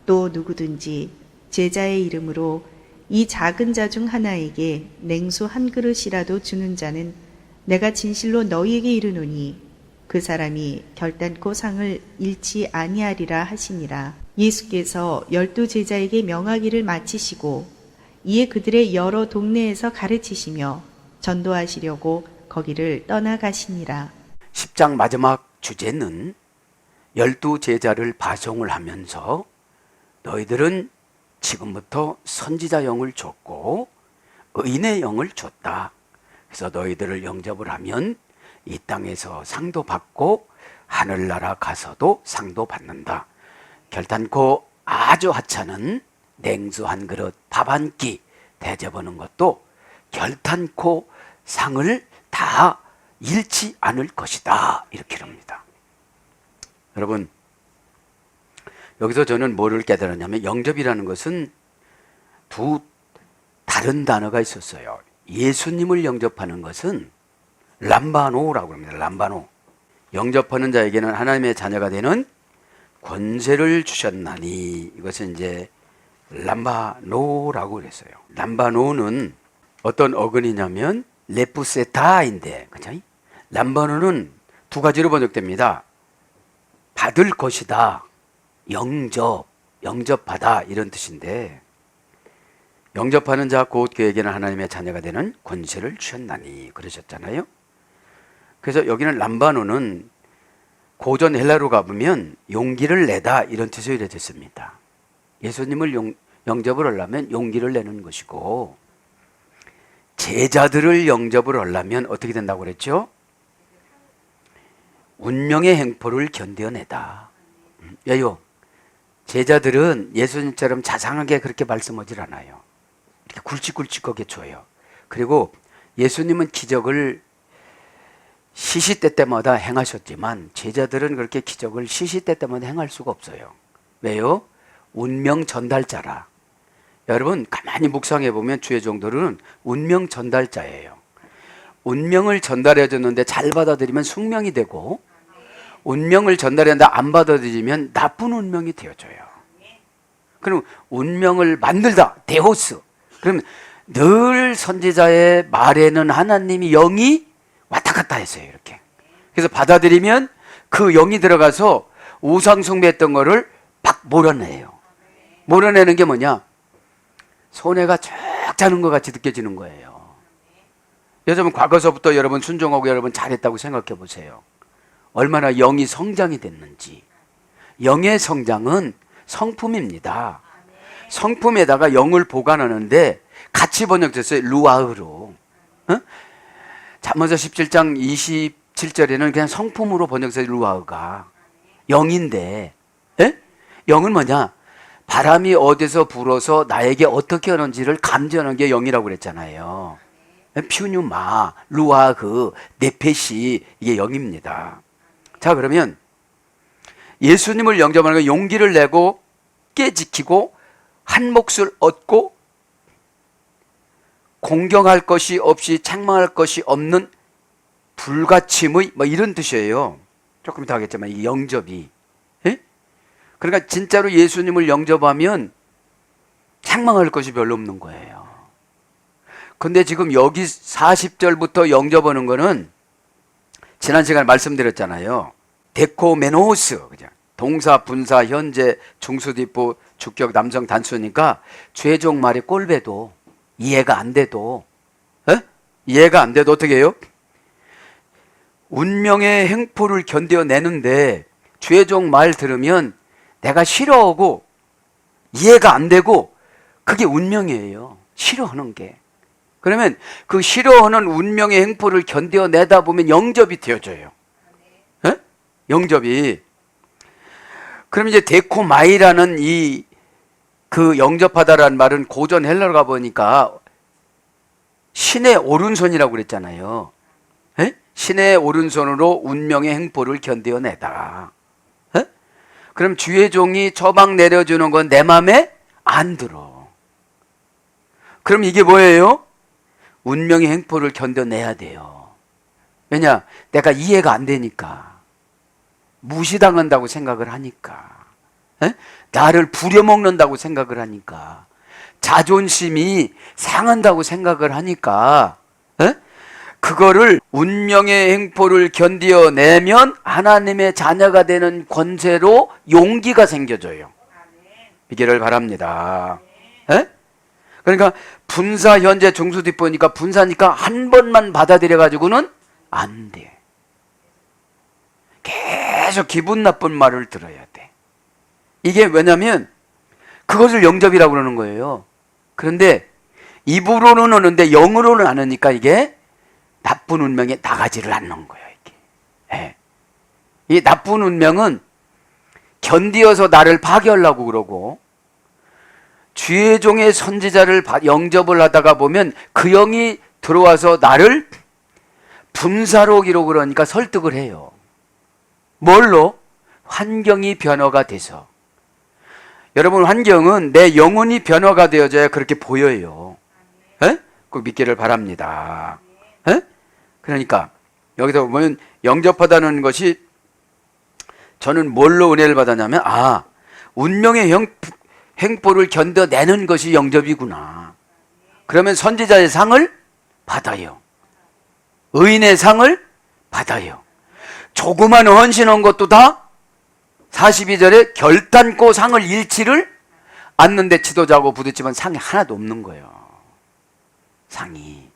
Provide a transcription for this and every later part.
또 누구든지 제자의 이름으로 이 작은 자 중 하나에게 냉수 한 그릇이라도 주는 자는 내가 진실로 너희에게 이르노니 그 사람이 결단코 상을 잃지 아니하리라 하시니라. 예수께서 12 제자에게 명하기를 마치시고 이에 그들의 여러 동네에서 가르치시며 전도하시려고 거기를 떠나가시니라. 10장 마지막 주제는 12 제자를 파송을 하면서 너희들은 지금부터 선지자 영을 줬고 의인의 영을 줬다. 그래서 너희들을 영접을 하면 이 땅에서 상도 받고 하늘나라 가서도 상도 받는다. 결단코 아주 하찮은 냉수 한 그릇, 밥 한 끼 대접하는 것도 결단코 상을 다 잃지 않을 것이다. 이렇게 합니다. 여러분, 여기서 저는 뭐를 깨달았냐면 영접이라는 것은 두 다른 단어가 있었어요. 예수님을 영접하는 것은 람바노라고 합니다. 람바노. 영접하는 자에게는 하나님의 자녀가 되는 권세를 주셨나니, 이것은 이제 람바노라고 그랬어요. 람바노는 어떤 어근이냐면 레푸세타인데, 그죠? 람바노는 두 가지로 번역됩니다. 받을 것이다, 영접하다, 이런 뜻인데, 영접하는 자 곧 그에게는 하나님의 자녀가 되는 권세를 주셨나니 그러셨잖아요. 그래서 여기는 람바노는 고전 헬라로 가보면 용기를 내다, 이런 뜻으로 이루어졌습니다. 예수님을 영접을 하려면 용기를 내는 것이고, 제자들을 영접을 하려면 어떻게 된다고 그랬죠? 운명의 행포를 견뎌내다. 왜요? 제자들은 예수님처럼 자상하게 그렇게 말씀하지 않아요. 이렇게 굵직굵직하게 줘요. 그리고 예수님은 기적을 시시때때마다 행하셨지만 제자들은 그렇게 기적을 시시때때마다 행할 수가 없어요. 왜요? 운명 전달자라. 여러분 가만히 묵상해 보면 주의 종들은 운명 전달자예요. 운명을 전달해 줬는데 잘 받아들이면 숙명이 되고, 운명을 전달했는데 안 받아들이면 나쁜 운명이 되어줘요. 그럼 운명을 만들다, 데호스. 그러면 늘 선지자의 말에는 하나님이 영이 왔다 갔다 했어요. 이렇게. 그래서 받아들이면 그 영이 들어가서 우상숭배했던 거를 막 몰아내요. 몰아내는 게 뭐냐? 손해가 쫙 자는 것 같이 느껴지는 거예요. 여러분 과거서부터 여러분 순종하고 여러분 잘했다고 생각해 보세요. 얼마나 영이 성장이 됐는지. 영의 성장은 성품입니다. 성품에다가 영을 보관하는데 같이 번역됐어요. 루아흐로. 잠언서 17장 27절에는 그냥 성품으로 번역돼서 루아흐가 영인데, 영은 뭐냐? 바람이 어디서 불어서 나에게 어떻게 하는지를 감지하는 게 영이라고 그랬잖아요. 퓨뉴마, 루아흐, 네페시, 이게 영입니다. 자, 그러면 예수님을 영접하는 건 용기를 내고 깨지키고 한 몫을 얻고 공경할 것이 없이 책망할 것이 없는 불가침의 뭐 이런 뜻이에요. 조금 이따 하겠지만 이 영접이. 그러니까 진짜로 예수님을 영접하면 책망할 것이 별로 없는 거예요. 근데 지금 여기 40절부터 영접하는 거는 지난 시간에 말씀드렸잖아요. 데코메노스, 그죠? 동사, 분사, 현재, 중수디포, 주격, 남성 단수니까 죄종 말이 꼴배도 이해가 안 돼도, 이해가 안 돼도 어떻게 해요? 운명의 행포를 견뎌내는데 죄종 말 들으면 내가 싫어하고 이해가 안 되고 그게 운명이에요. 싫어하는 게. 그러면 그 싫어하는 운명의 행포를 견뎌내다 보면 영접이 되어져요. 영접이. 그럼 이제 데코마이라는 그 영접하다라는 말은 고전 헬라로 가보니까 신의 오른손이라고 그랬잖아요. 신의 오른손으로 운명의 행포를 견뎌내다. 그럼 주의 종이 처방 내려주는 건 내 맘에 안 들어. 그럼 이게 뭐예요? 운명의 행포를 견뎌내야 돼요. 왜냐? 내가 이해가 안 되니까. 무시당한다고 생각을 하니까. 에? 나를 부려먹는다고 생각을 하니까, 자존심이 상한다고 생각을 하니까, 에? 그거를 운명의 행포를 견디어내면 하나님의 자녀가 되는 권세로 용기가 생겨져요. 믿기를 바랍니다. 에? 그러니까 분사 현재 중수뒷보니까 분사니까 한 번만 받아들여 가지고는 안 돼. 계속 기분 나쁜 말을 들어야 돼. 이게 왜냐면 그것을 영접이라고 그러는 거예요. 그런데 입으로는 오는데 영으로는 안 오니까 이게 나쁜 운명에 나가지를 않는 거예요. 이게. 예. 이 나쁜 운명은 견디어서 나를 파괴하려고 그러고, 주의 종의 선지자를 영접을 하다가 보면 그 영이 들어와서 나를 분사록이라고 그러니까 설득을 해요. 뭘로? 환경이 변화가 돼서. 여러분, 환경은 내 영혼이 변화가 되어져야 그렇게 보여요. 에? 꼭 믿기를 바랍니다. 에? 그러니까 여기서 보면 영접하다는 것이, 저는 뭘로 은혜를 받았냐면, 운명의 행보를 견뎌내는 것이 영접이구나. 그러면 선지자의 상을 받아요. 의인의 상을 받아요. 조그만 헌신한 것도 다 42절에 결단코 상을 잃지를 않는데 지도자고 부딪히면 상이 하나도 없는 거예요. 상이.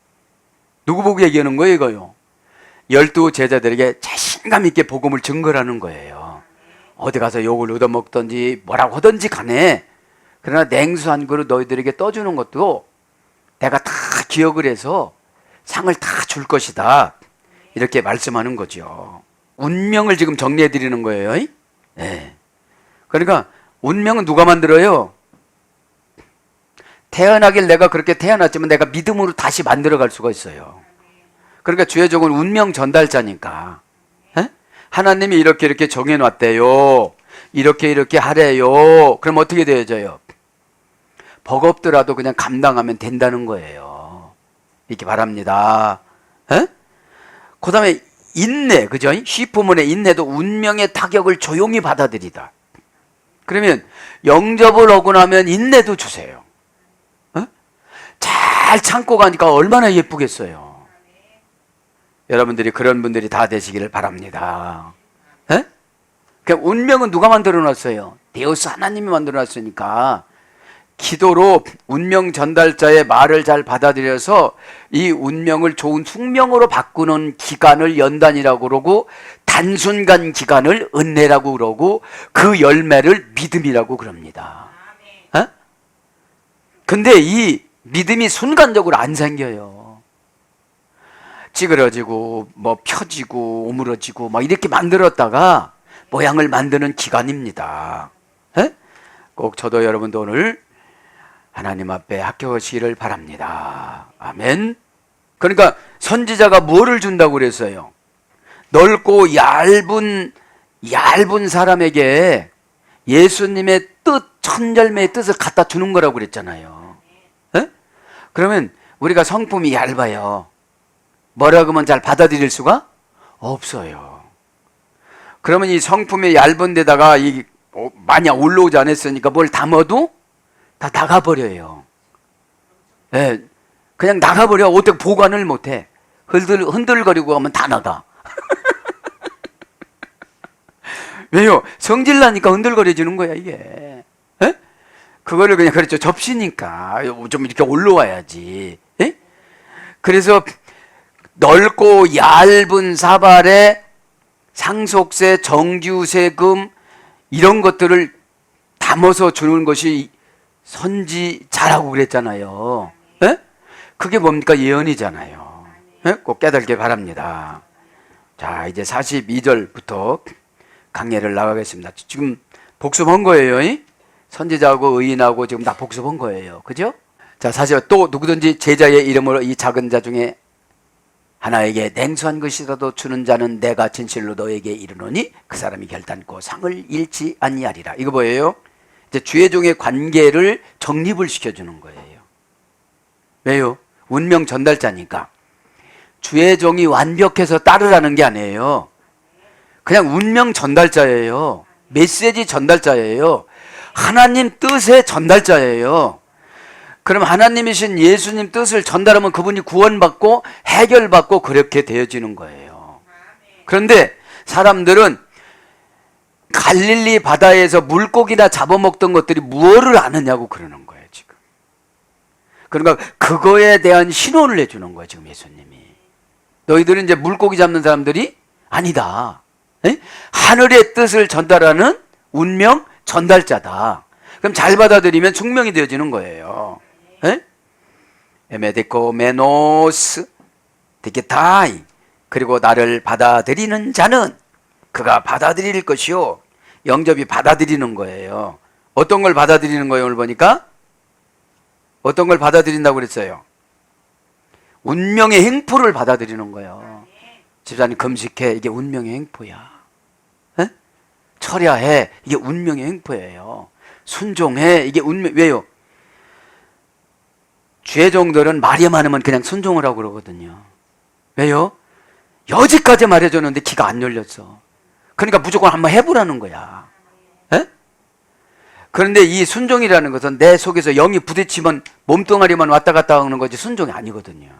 누구 보고 얘기하는 거예요, 이거요? 12 제자들에게 자신감 있게 복음을 증거하는 거예요. 어디 가서 욕을 얻어먹든지 뭐라고 하든지 간에, 그러나 냉수 한 그릇 너희들에게 떠주는 것도 내가 다 기억을 해서 상을 다 줄 것이다. 이렇게 말씀하는 거죠. 운명을 지금 정리해 드리는 거예요. 네. 그러니까 운명은 누가 만들어요? 태어나길 내가 그렇게 태어났지만 내가 믿음으로 다시 만들어갈 수가 있어요. 그러니까 주의 종은 운명 전달자니까, 에? 하나님이 이렇게 정해놨대요. 이렇게 하래요. 그럼 어떻게 되어져요? 버겁더라도 그냥 감당하면 된다는 거예요. 이렇게 바랍니다. 그 다음에 인내, 그죠? 시포문의 인내도 운명의 타격을 조용히 받아들이다. 그러면 영접을 하고 나면 인내도 주세요. 잘 참고 가니까 얼마나 예쁘겠어요. 여러분들이 그런 분들이 다 되시기를 바랍니다. 그러니까 운명은 누가 만들어 놨어요? 데우스 하나님이 만들어 놨으니까 기도로 운명 전달자의 말을 잘 받아들여서 이 운명을 좋은 숙명으로 바꾸는 기간을 연단이라고 그러고, 단순간 기간을 은혜라고 그러고, 그 열매를 믿음이라고 그럽니다. 근데 이 믿음이 순간적으로 안 생겨요. 찌그러지고 뭐 펴지고 오므러지고 막 이렇게 만들었다가 모양을 만드는 기간입니다. 꼭 저도 여러분도 오늘 하나님 앞에 합격하시기를 바랍니다. 아멘. 그러니까 선지자가 뭐를 준다고 그랬어요? 넓고 얇은 사람에게 예수님의 뜻, 천절매의 뜻을 갖다 주는 거라고 그랬잖아요. 그러면 우리가 성품이 얇아요. 뭐라고 하면 잘 받아들일 수가 없어요. 그러면 이 성품이 얇은 데다가 만약 올라오지 않았으니까 뭘 담아도 다 나가버려요. 네, 그냥 나가버려. 어떻게 보관을 못해. 흔들거리고 하면 다 나가. 왜요? 성질나니까 흔들거려지는 거야, 이게. 에? 그거를 그냥 그렇죠. 접시니까 좀 이렇게 올라와야지. 에? 그래서 넓고 얇은 사발에 상속세, 정규세금 이런 것들을 담아서 주는 것이 선지자라고 그랬잖아요. 에? 그게 뭡니까? 예언이잖아요. 에? 꼭 깨닫길 바랍니다. 자, 이제 42절부터 강예를 나가겠습니다. 지금 복습한 거예요. 선지자하고 의인하고 지금 다 복습한 거예요. 그죠? 자, 사실 또 누구든지 제자의 이름으로 이 작은 자 중에 하나에게 냉수한 것이라도 주는 자는 내가 진실로 너에게 이르노니 그 사람이 결단코 상을 잃지 아니하리라. 이거 뭐예요? 이제 주의 종의 관계를 정립을 시켜주는 거예요. 왜요? 운명 전달자니까. 주의 종이 완벽해서 따르라는 게 아니에요. 그냥 운명 전달자예요. 메시지 전달자예요. 하나님 뜻의 전달자예요. 그럼 하나님이신 예수님 뜻을 전달하면 그분이 구원받고 해결받고 그렇게 되어지는 거예요. 그런데 사람들은 갈릴리 바다에서 물고기나 잡아먹던 것들이 무엇을 아느냐고 그러는 거예요, 지금. 그러니까 그거에 대한 신호를 해주는 거예요, 지금 예수님이. 너희들은 이제 물고기 잡는 사람들이 아니다. 에? 하늘의 뜻을 전달하는 운명 전달자다. 그럼 잘 받아들이면 숙명이 되어지는 거예요. 에메데코 메노스 디게타이. 그리고 나를 받아들이는 자는 그가 받아들일 것이요. 영접이 받아들이는 거예요. 어떤 걸 받아들이는 거예요? 오늘 보니까 어떤 걸 받아들인다고 그랬어요? 운명의 행포를 받아들이는 거예요. 집사님 금식해. 이게 운명의 행포야. 에? 철야해. 이게 운명의 행포예요. 순종해. 이게 운명. 왜요? 죄종들은 말이 많으면 그냥 순종을 하고 그러거든요. 왜요? 여지까지 말해줬는데 귀가 안 열렸어. 그러니까 무조건 한번 해보라는 거야. 에? 그런데 이 순종이라는 것은 내 속에서 영이 부딪히면 몸뚱아리만 왔다 갔다 하는 거지 순종이 아니거든요.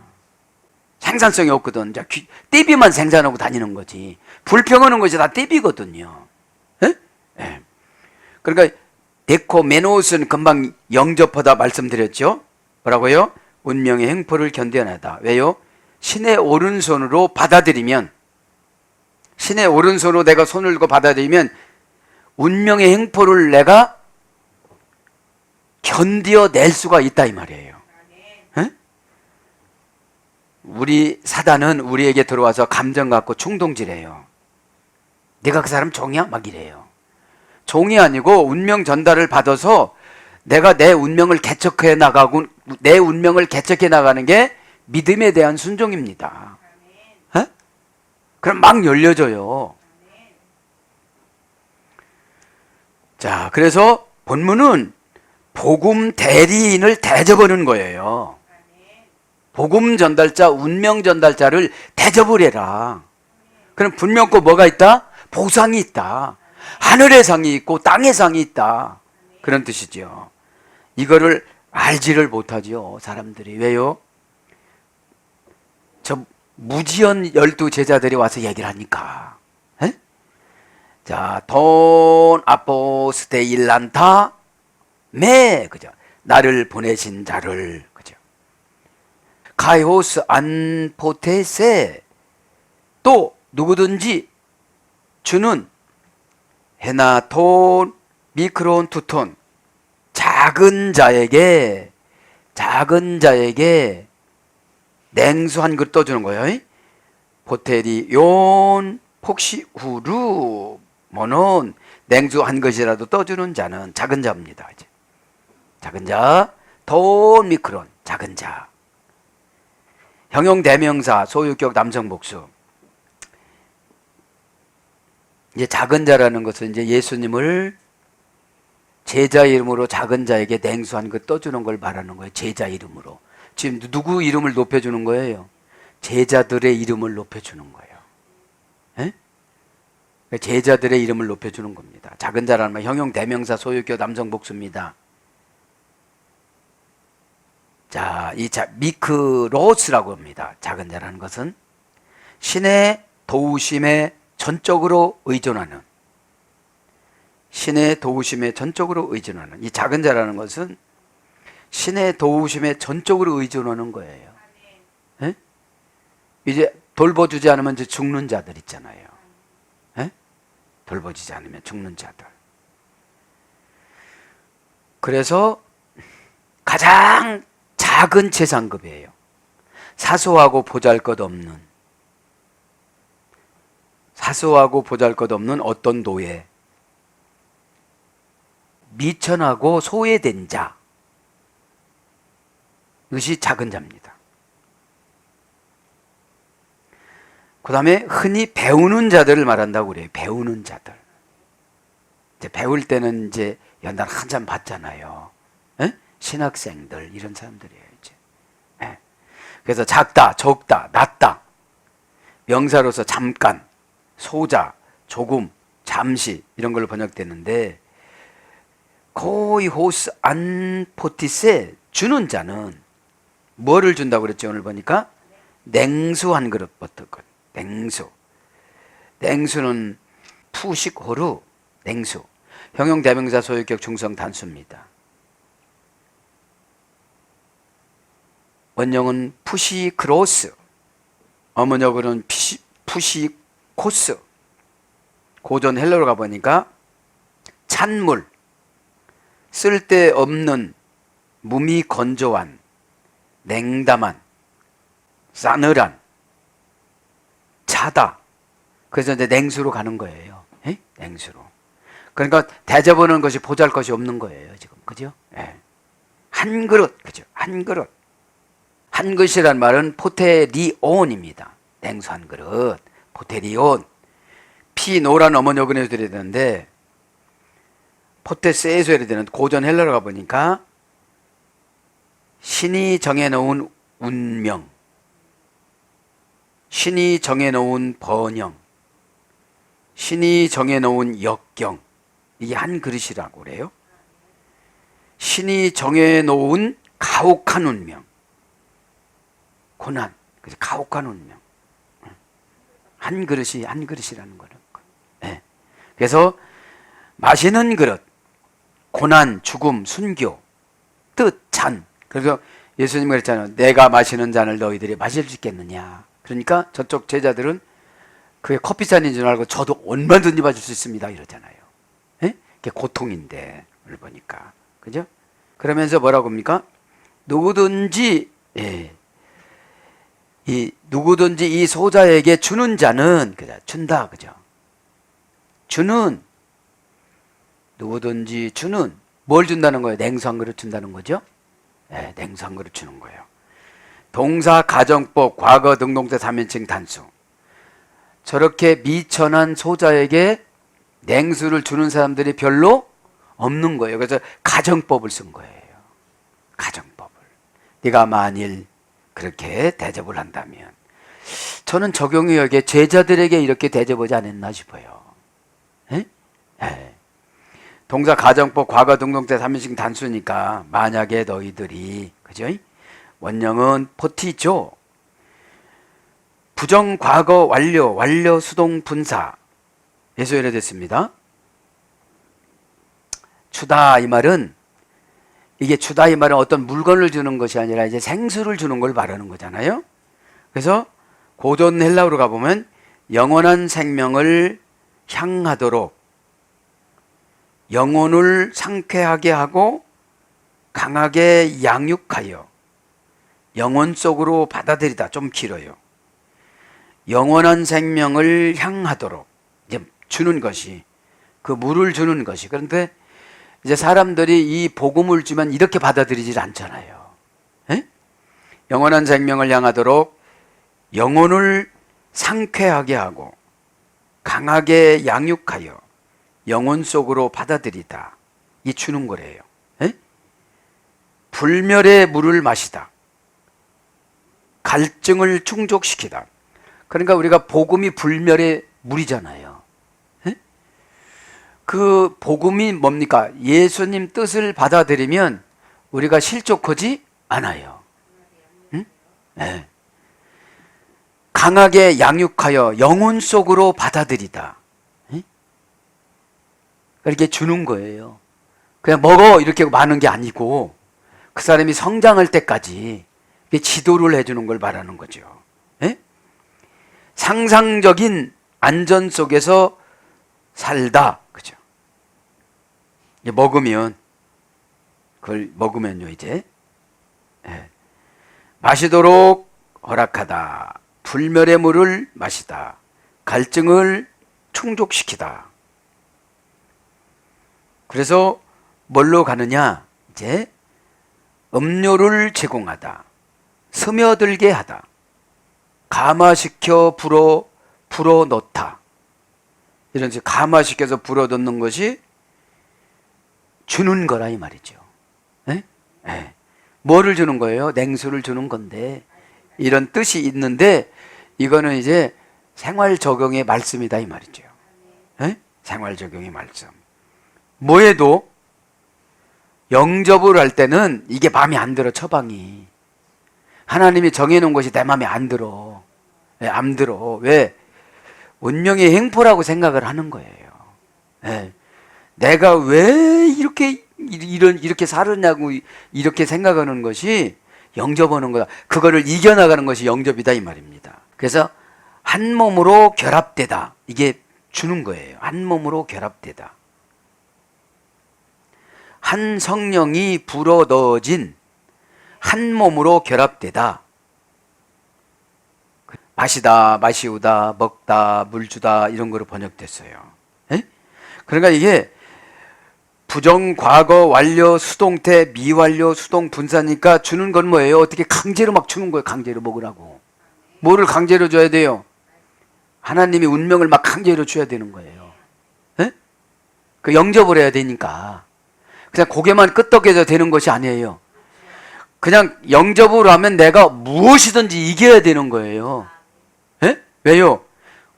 생산성이 없거든. 띠비만 생산하고 다니는 거지. 불평하는 것이 다 띠비거든요. 에? 에. 그러니까 데코메노스는 금방 영접하다 말씀드렸죠. 뭐라고요? 운명의 행포를 견뎌내다. 왜요? 신의 오른손으로 받아들이면, 신의 오른손으로 내가 손을 들고 받아들이면 운명의 행포를 내가 견뎌낼 수가 있다 이 말이에요. 에? 우리 사단은 우리에게 들어와서 감정 갖고 충동질해요. 네가 그 사람 종이야? 막 이래요. 종이 아니고 운명 전달을 받아서 내가 내 운명을 개척해 나가고 내 운명을 개척해 나가는 게 믿음에 대한 순종입니다. 에? 그럼 막 열려져요. 자, 그래서 본문은 복음 대리인을 대접하는 거예요. 복음 전달자, 운명 전달자를 대접을 해라. 그럼 분명 꼭 뭐가 있다? 보상이 있다. 하늘의 상이 있고 땅의 상이 있다. 그런 뜻이죠. 이거를 알지를 못하죠, 사람들이. 왜요? 저 무지연 12 제자들이 와서 얘기를 하니까. 에? 자, 돈 아포스테 일란타 메, 그죠? 나를 보내신 자를, 그죠? 카이오스 안포테세, 또 누구든지 주는 헤나톤 미크론 투톤, 작은 자에게 냉수 한 그릇 떠주는 거예요. 포테리 용 폭시 후루 뭐는 냉수 한 것이라도 떠주는 자는 작은 자입니다. 이제 작은 자, 돈 미크론, 작은 자. 형용 대명사, 소유격 남성 복수. 이제 작은 자라는 것은 이제 예수님을 제자 이름으로 작은 자에게 냉수 한 것 떠주는 걸 말하는 거예요. 제자 이름으로. 지금 누구 이름을 높여주는 거예요? 제자들의 이름을 높여주는 거예요. 에? 제자들의 이름을 높여주는 겁니다. 작은 자라는 말, 형용 대명사, 소유격 남성 복수입니다. 자, 이 미크로스라고 합니다. 작은 자라는 것은 신의 도우심에 전적으로 의존하는, 신의 도우심에 전적으로 의존하는, 이 작은 자라는 것은 신의 도우심에 전적으로 의존하는 거예요. 에? 이제 돌봐주지 않으면 이제 죽는 자들 있잖아요. 에? 돌봐주지 않으면 죽는 자들. 그래서 가장 작은 최상급이에요. 사소하고 보잘것없는, 사소하고 보잘것없는 어떤 노예, 미천하고 소외된 자, 이것이 작은 자입니다. 그 다음에 흔히 배우는 자들을 말한다고 그래요. 배우는 자들. 이제 배울 때는 이제 연단 한참 받잖아요. 에? 신학생들, 이런 사람들이에요, 이제. 에. 그래서 작다, 적다, 낮다. 명사로서 잠깐, 소자, 조금, 잠시, 이런 걸로 번역되는데, 코이 호스 안 포티세 주는 자는 뭐를 준다고 그랬죠? 오늘 보니까 냉수 한 그릇부터 냉수. 냉수는 푸식 호루 냉수. 형용 대명사 소유격 중성 단수입니다. 원형은 푸시크로스, 어문역으로는 푸시코스. 고전 헬러로 가보니까 찬물, 쓸데없는, 몸이 건조한, 냉담한, 싸늘한, 차다. 그래서 이제 냉수로 가는 거예요. 에? 냉수로. 그러니까 대접하는 것이 보잘것이 없는 거예요, 지금. 그죠? 예. 한 그릇, 그죠? 한 그릇. 한 그릇이란 말은 포테리온입니다. 냉수 한 그릇. 포테리온. 피노란 어머니어근에서 드려야 되는데, 포테세에서 해야 되는 고전 헬라로 가보니까, 신이 정해놓은 운명, 신이 정해놓은 번영, 신이 정해놓은 역경, 이게 한 그릇이라고 그래요. 신이 정해놓은 가혹한 운명, 고난, 가혹한 운명. 한 그릇이 한 그릇이라는 거는. 네. 그래서 마시는 그릇, 고난, 죽음, 순교, 뜻, 잔. 그래서 예수님이 그랬잖아요. 내가 마시는 잔을 너희들이 마실 수 있겠느냐. 그러니까 저쪽 제자들은 그게 커피잔인 줄 알고 저도 얼마든지 마실 수 있습니다 이러잖아요. 예? 그게 고통인데 오늘 보니까. 그죠? 그러면서 뭐라고 합니까? 누구든지 누구든지 이 소자에게 주는 자는 준다. 그죠? 주는 누구든지 주는 뭘 준다는 거예요? 냉수 한 그릇 준다는 거죠? 네, 냉수 한 그릇 주는 거예요. 동사, 가정법, 과거, 능동태, 3인칭 단수. 저렇게 미천한 소자에게 냉수를 주는 사람들이 별로 없는 거예요. 그래서 가정법을 쓴 거예요. 가정법을. 네가 만일 그렇게 대접을 한다면. 저는 적용이 여기에 제자들에게 이렇게 대접하지 않았나 싶어요. 에? 에. 동사, 가정법, 과거, 능동태, 3인칭 단수니까 만약에 너희들이, 그죠? 원형은 포티죠. 부정, 과거, 완료, 완료, 수동, 분사. 예서 이래 됐습니다. 주다 이 말은 이게 주다 이 말은 어떤 물건을 주는 것이 아니라 이제 생수를 주는 걸 말하는 거잖아요. 그래서 고전 헬라어로 가보면 영원한 생명을 향하도록 영혼을 상쾌하게 하고 강하게 양육하여 영혼 속으로 받아들이다. 좀 길어요. 영원한 생명을 향하도록 이제 주는 것이 그 물을 주는 것이. 그런데 이제 사람들이 이 복음을 주면 이렇게 받아들이질 않잖아요. 에? 영원한 생명을 향하도록 영혼을 상쾌하게 하고 강하게 양육하여 영혼 속으로 받아들이다. 이 주는 거래요. 에? 불멸의 물을 마시다. 갈증을 충족시키다. 그러니까 우리가 복음이 불멸의 물이잖아요. 에? 그 복음이 뭡니까? 예수님 뜻을 받아들이면 우리가 실족하지 않아요. 응? 네. 강하게 양육하여 영혼 속으로 받아들이다. 에? 이렇게 주는 거예요. 그냥 먹어 이렇게 많은 게 아니고 그 사람이 성장할 때까지 지도를 해주는 걸 말하는 거죠. 에? 상상적인 안전 속에서 살다. 그죠? 먹으면, 그걸 먹으면요, 이제. 예. 마시도록 허락하다. 불멸의 물을 마시다. 갈증을 충족시키다. 그래서 뭘로 가느냐? 이제 음료를 제공하다. 스며들게 하다. 감화시켜 불어 넣다. 이런 식으로 감화시켜서 불어 넣는 것이 주는 거라 이 말이죠. 네? 네. 뭐를 주는 거예요? 냉수를 주는 건데 이런 뜻이 있는데 이거는 이제 생활 적용의 말씀이다 이 말이죠. 네? 생활 적용의 말씀. 뭐에도 영접을 할 때는 이게 마음에 안 들어, 처방이. 하나님이 정해놓은 것이 내 마음에 안 들어. 예, 안 들어. 왜? 운명의 행포라고 생각을 하는 거예요. 예. 내가 왜 이렇게 살았냐고 이렇게 생각하는 것이 영접하는 거다. 그거를 이겨나가는 것이 영접이다, 이 말입니다. 그래서 한 몸으로 결합되다. 이게 주는 거예요. 한 몸으로 결합되다. 한 성령이 불어 넣어진 한 몸으로 결합되다. 마시다, 마시우다, 먹다, 물 주다 이런 거로 번역됐어요. 에? 그러니까 이게 부정, 과거, 완료, 수동태, 미완료, 수동, 분사니까 주는 건 뭐예요? 어떻게 강제로 막 주는 거예요. 강제로 먹으라고. 뭐를 강제로 줘야 돼요? 하나님이 운명을 막 강제로 줘야 되는 거예요. 에? 그 영접을 해야 되니까. 그냥 고개만 끄덕여져 되는 것이 아니에요. 그냥 영접을 하면 내가 무엇이든지 이겨야 되는 거예요. 에? 왜요?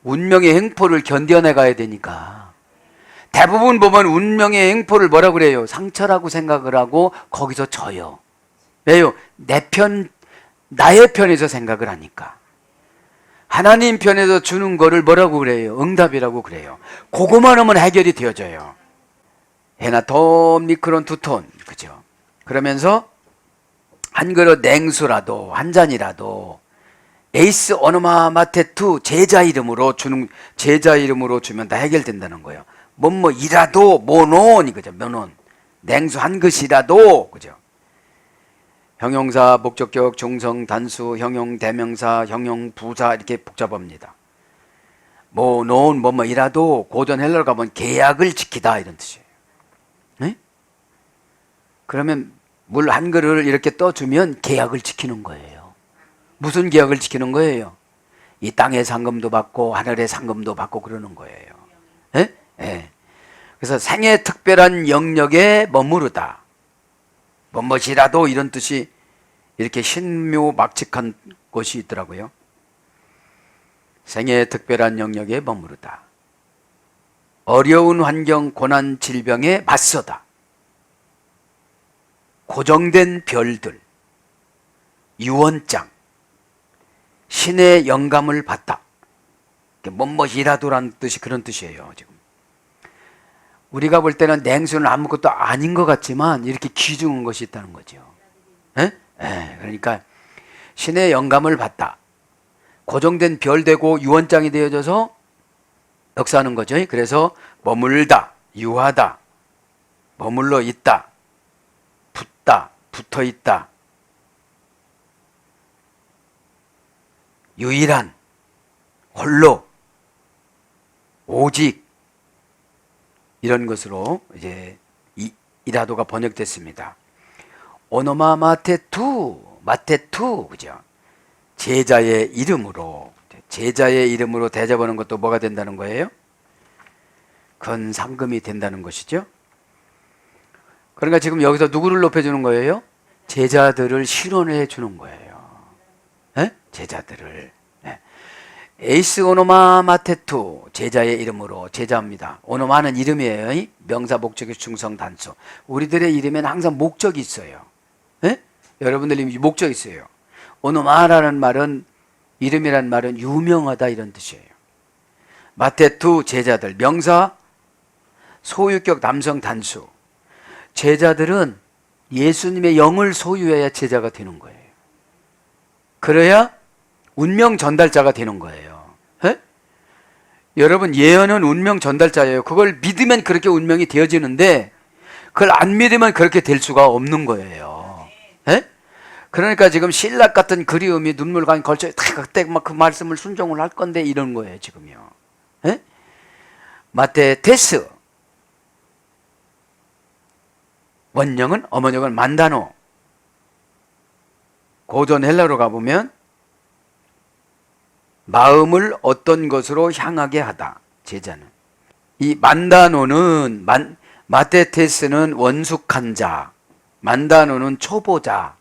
운명의 행포를 견뎌내가야 되니까. 대부분 보면 운명의 행포를 뭐라고 그래요? 상처라고 생각을 하고 거기서 져요. 왜요? 나의 편에서 생각을 하니까. 하나님 편에서 주는 거를 뭐라고 그래요? 응답이라고 그래요. 그거만 하면 해결이 되어져요. 헤나톤, 미크론, 두톤. 그죠? 그러면서 한 그릇 냉수라도, 한 잔이라도, 에이스 오노마 마테투, 제자 이름으로 주면 다 해결된다는 거예요. 이라도, 모논, 그죠? 면온. 냉수 한 그릇이라도, 그죠? 형용사, 목적격, 종성, 단수, 형용, 대명사, 형용, 부사, 이렇게 복잡합니다. 모논, 이라도, 고전 헬러로 가면 계약을 지키다, 이런 뜻이에요. 네? 그러면 물 한 그릇을 이렇게 떠주면 계약을 지키는 거예요. 무슨 계약을 지키는 거예요? 이 땅의 상금도 받고 하늘의 상금도 받고 그러는 거예요. 예? 예. 그래서 생애 특별한 영역에 머무르다. 뭐뭐이라도 이런 뜻이 이렇게 신묘막측한 것이 있더라고요. 생애 특별한 영역에 머무르다. 어려운 환경, 고난, 질병에 맞서다. 고정된 별들, 유언장, 신의 영감을 받다. 뭐뭐이라도라는 뜻이 그런 뜻이에요. 지금 우리가 볼 때는 냉수는 아무것도 아닌 것 같지만 이렇게 귀중한 것이 있다는 거죠. 에? 에, 그러니까 신의 영감을 받다. 고정된 별 되고 유언장이 되어져서 역사하는 거죠. 그래서 머물다, 유하다, 머물러 있다, 붙다, 붙어 있다, 유일한, 홀로, 오직 이런 것으로 이제 이라도가 번역됐습니다. 오노마 마테투, 그죠? 제자의 이름으로 대접하는 것도 뭐가 된다는 거예요? 큰 상금이 된다는 것이죠. 그러니까 지금 여기서 누구를 높여주는 거예요? 제자들을 실현해 주는 거예요. 에? 제자들을. 네. 에이스 오노마 마테투, 제자의 이름으로, 제자입니다. 오노마는 이름이에요. 명사, 목적의 충성, 단수. 우리들의 이름에는 항상 목적이 있어요. 에? 여러분들 이름이 목적이 있어요. 오노마라는 말은, 이름이란 말은 유명하다 이런 뜻이에요. 마테투, 제자들. 명사, 소유격 남성 단수. 제자들은 예수님의 영을 소유해야 제자가 되는 거예요. 그래야 운명 전달자가 되는 거예요. 에? 여러분, 예언은 운명 전달자예요. 그걸 믿으면 그렇게 운명이 되어지는데 그걸 안 믿으면 그렇게 될 수가 없는 거예요. 에? 그러니까 지금 신락 같은 그리움이 눈물과 걸쳐 그때 막 그 말씀을 순종을 할 건데 이런 거예요, 지금요. 에? 마테테스, 원형은 어머니역은 만다노. 고전 헬라로 가보면 마음을 어떤 것으로 향하게 하다. 제자는 이 만다노는 마테테스는 원숙한 자, 만다노는 초보자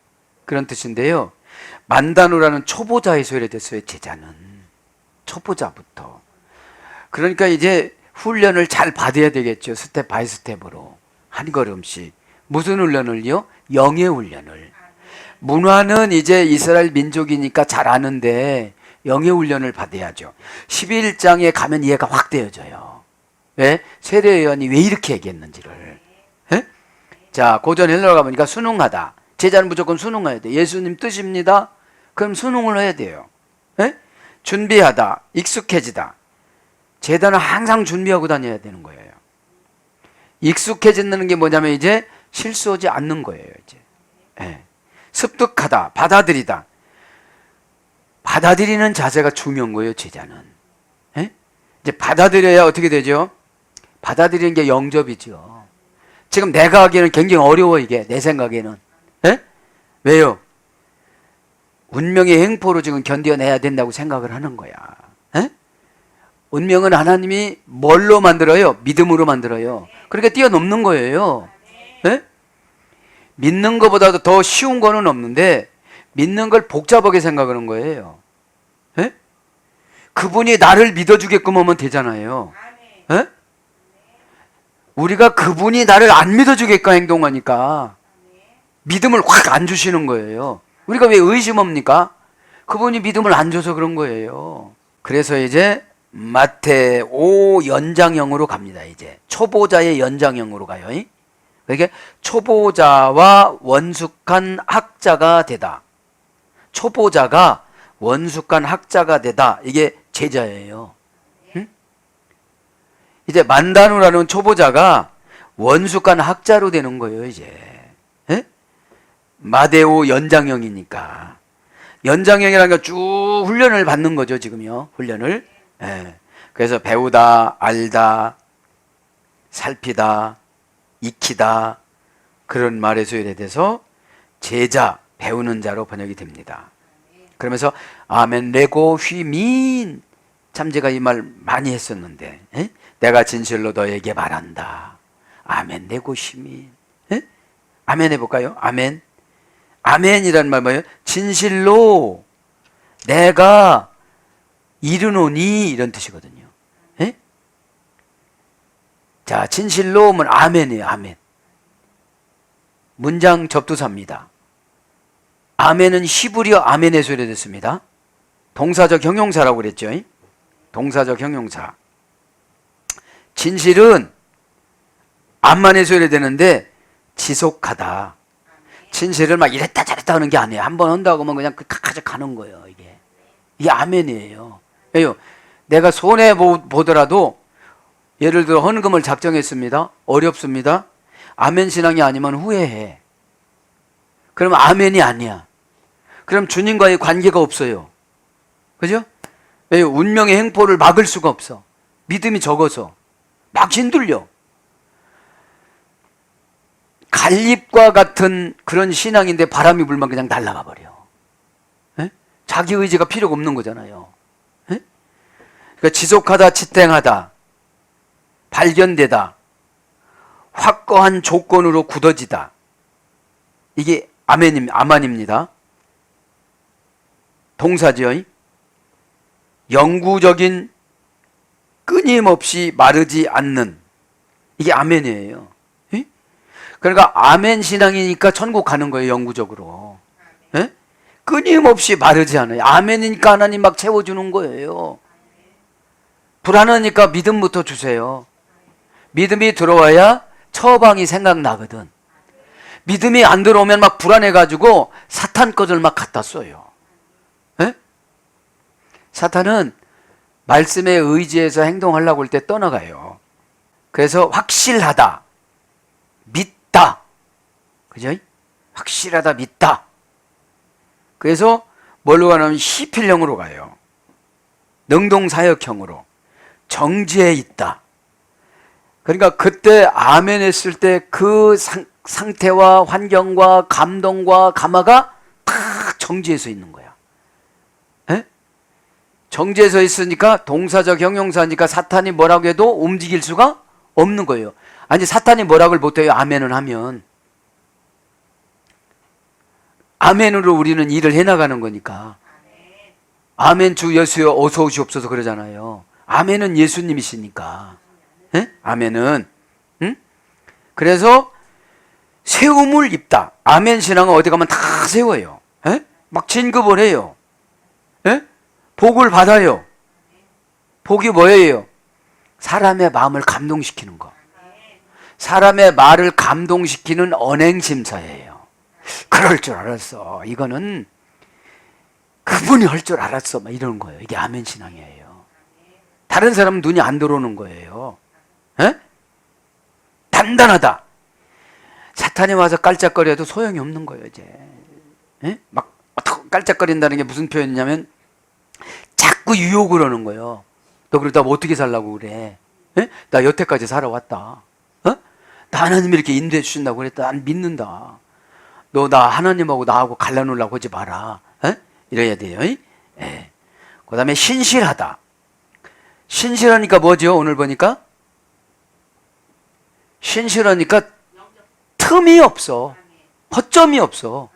그런 뜻인데요. 만다노라는 초보자에서 유래됐어요. 제자는 초보자부터. 그러니까 이제 훈련을 잘 받아야 되겠죠. 스텝 바이 스텝으로 한 걸음씩 무슨 훈련을요? 영의 훈련을. 문화는 이제 이스라엘 민족이니까 잘 아는데 영의 훈련을 받아야죠. 11장에 가면 이해가 확 되어져요. 왜? 세례요한이 왜 이렇게 얘기했는지를. 예? 자, 고전 헬라어 가보니까 순응하다. 제자는 무조건 순응해야 돼. 예수님 뜻입니다. 그럼 순응을 해야 돼요. 예? 준비하다, 익숙해지다. 제자는 항상 준비하고 다녀야 되는 거예요. 익숙해지는 게 뭐냐면 이제 실수하지 않는 거예요. 이제. 예. 습득하다, 받아들이다. 받아들이는 자세가 중요한 거예요, 제자는. 예? 이제 받아들여야 어떻게 되죠? 받아들이는 게 영접이죠. 지금 내가 하기에는 굉장히 어려워, 이게. 내 생각에는. 예? 왜요? 운명의 행포로 지금 견뎌내야 된다고 생각을 하는 거야. 예? 운명은 하나님이 뭘로 만들어요? 믿음으로 만들어요. 그러니까 뛰어넘는 거예요. 예? 믿는 것보다도 더 쉬운 거는 없는데 믿는 걸 복잡하게 생각하는 거예요. 예? 그분이 나를 믿어주게끔 하면 되잖아요. 예? 우리가 그분이 나를 안 믿어주게끔 행동하니까 믿음을 확 안 주시는 거예요. 우리가 왜 의심합니까? 그분이 믿음을 안 줘서 그런 거예요. 그래서 이제 마태오 연장형으로 갑니다. 이제 초보자의 연장형으로 가요. 그러니까 초보자와 원숙한 학자가 되다. 초보자가 원숙한 학자가 되다. 이게 제자예요. 응? 이제 만단우라는 초보자가 원숙한 학자로 되는 거예요. 이제 예? 마데오 연장형이니까 연장형이라는 게 쭉 훈련을 받는 거죠. 지금요. 훈련을. 예. 그래서 배우다, 알다, 살피다, 익히다 그런 말의 소리에 대해서 제자, 배우는 자로 번역이 됩니다. 그러면서 아멘 레고 휘민 참 제가 이 말 많이 했었는데 에? 내가 진실로 너에게 말한다. 아멘 레고 휘민 에? 아멘 해볼까요? 아멘. 아멘이라는 말 뭐예요? 진실로 내가 이르노니 이런 뜻이거든요. 에? 자, 진실로 면 아멘이에요. 아멘. 문장 접두사입니다. 아멘은 히브리어 아멘의 소리가 됐습니다. 동사적 형용사라고 그랬죠. 동사적 형용사. 진실은 암만의 소리가 되는데 지속하다. 진실을 막 이랬다 저랬다 하는 게 아니에요. 한번 한다고 하면 그냥 가득 가는 거예요. 이게 아멘이에요. 왜요? 내가 손해 보더라도 예를 들어 헌금을 작정했습니다. 어렵습니다. 아멘 신앙이 아니면 후회해. 그러면 아멘이 아니야. 그럼 주님과의 관계가 없어요. 그죠? 왜요? 운명의 행포를 막을 수가 없어. 믿음이 적어서 막 힘들려. 갈립과 같은 그런 신앙인데 바람이 불면 그냥 날아가 버려. 에? 자기 의지가 필요가 없는 거잖아요. 에? 그러니까 지속하다, 지탱하다, 발견되다, 확고한 조건으로 굳어지다. 이게 아만입니다. 동사지요. 영구적인 끊임없이 마르지 않는 이게 아멘이에요. 에? 그러니까 아멘 신앙이니까 천국 가는 거예요. 영구적으로. 에? 끊임없이 마르지 않아요. 아멘이니까 하나님 막 채워주는 거예요. 불안하니까 믿음부터 주세요. 믿음이 들어와야 처방이 생각나거든. 믿음이 안 들어오면 막 불안해가지고 사탄 것을 막 갖다 써요. 에? 사탄은 말씀에 의지해서 행동하려고 할 때 떠나가요. 그래서 확실하다, 믿다. 그죠? 확실하다, 믿다. 그래서 뭘로 가냐면 시필형으로 가요. 능동사역형으로. 정지해 있다. 그러니까 그때 아멘 했을 때 그 상태와 환경과 감동과 감화가 다 정지해서 있는 거야. 에? 정지해서 있으니까 동사적 형용사니까 사탄이 뭐라고 해도 움직일 수가 없는 거예요. 아니 사탄이 뭐라고 못해요. 아멘을 하면. 아멘으로 우리는 일을 해나가는 거니까. 아멘 주 예수여 어서 오시옵소서 그러잖아요. 아멘은 예수님이시니까. 에? 아멘은. 응? 그래서 세움을 입다. 아멘 신앙은 어디 가면 다 세워요. 에? 막 진급을 해요. 에? 복을 받아요. 복이 뭐예요? 사람의 마음을 감동시키는 거. 사람의 말을 감동시키는 언행심사예요. 그럴 줄 알았어. 이거는 그분이 할 줄 알았어. 막 이러는 거예요. 이게 아멘 신앙이에요. 다른 사람은 눈이 안 들어오는 거예요. 에? 단단하다. 사탄이 와서 깔짝거려도 소용이 없는 거예요, 이제. 에? 막 깔짝거린다는 게 무슨 표현이냐면 자꾸 유혹을 하는 거예요. 너 그러다 뭐 어떻게 살라고 그래? 에? 나 여태까지 살아왔다. 어? 나 하나님이 이렇게 인도해 주신다고 그랬다. 난 믿는다. 너 나 하나님하고 나하고 갈라놓으려고 하지 마라. 에? 이래야 돼요. 예. 그 다음에 신실하다. 신실하니까 뭐죠? 오늘 보니까 신실하니까 틈이 없어. 허점이 없어.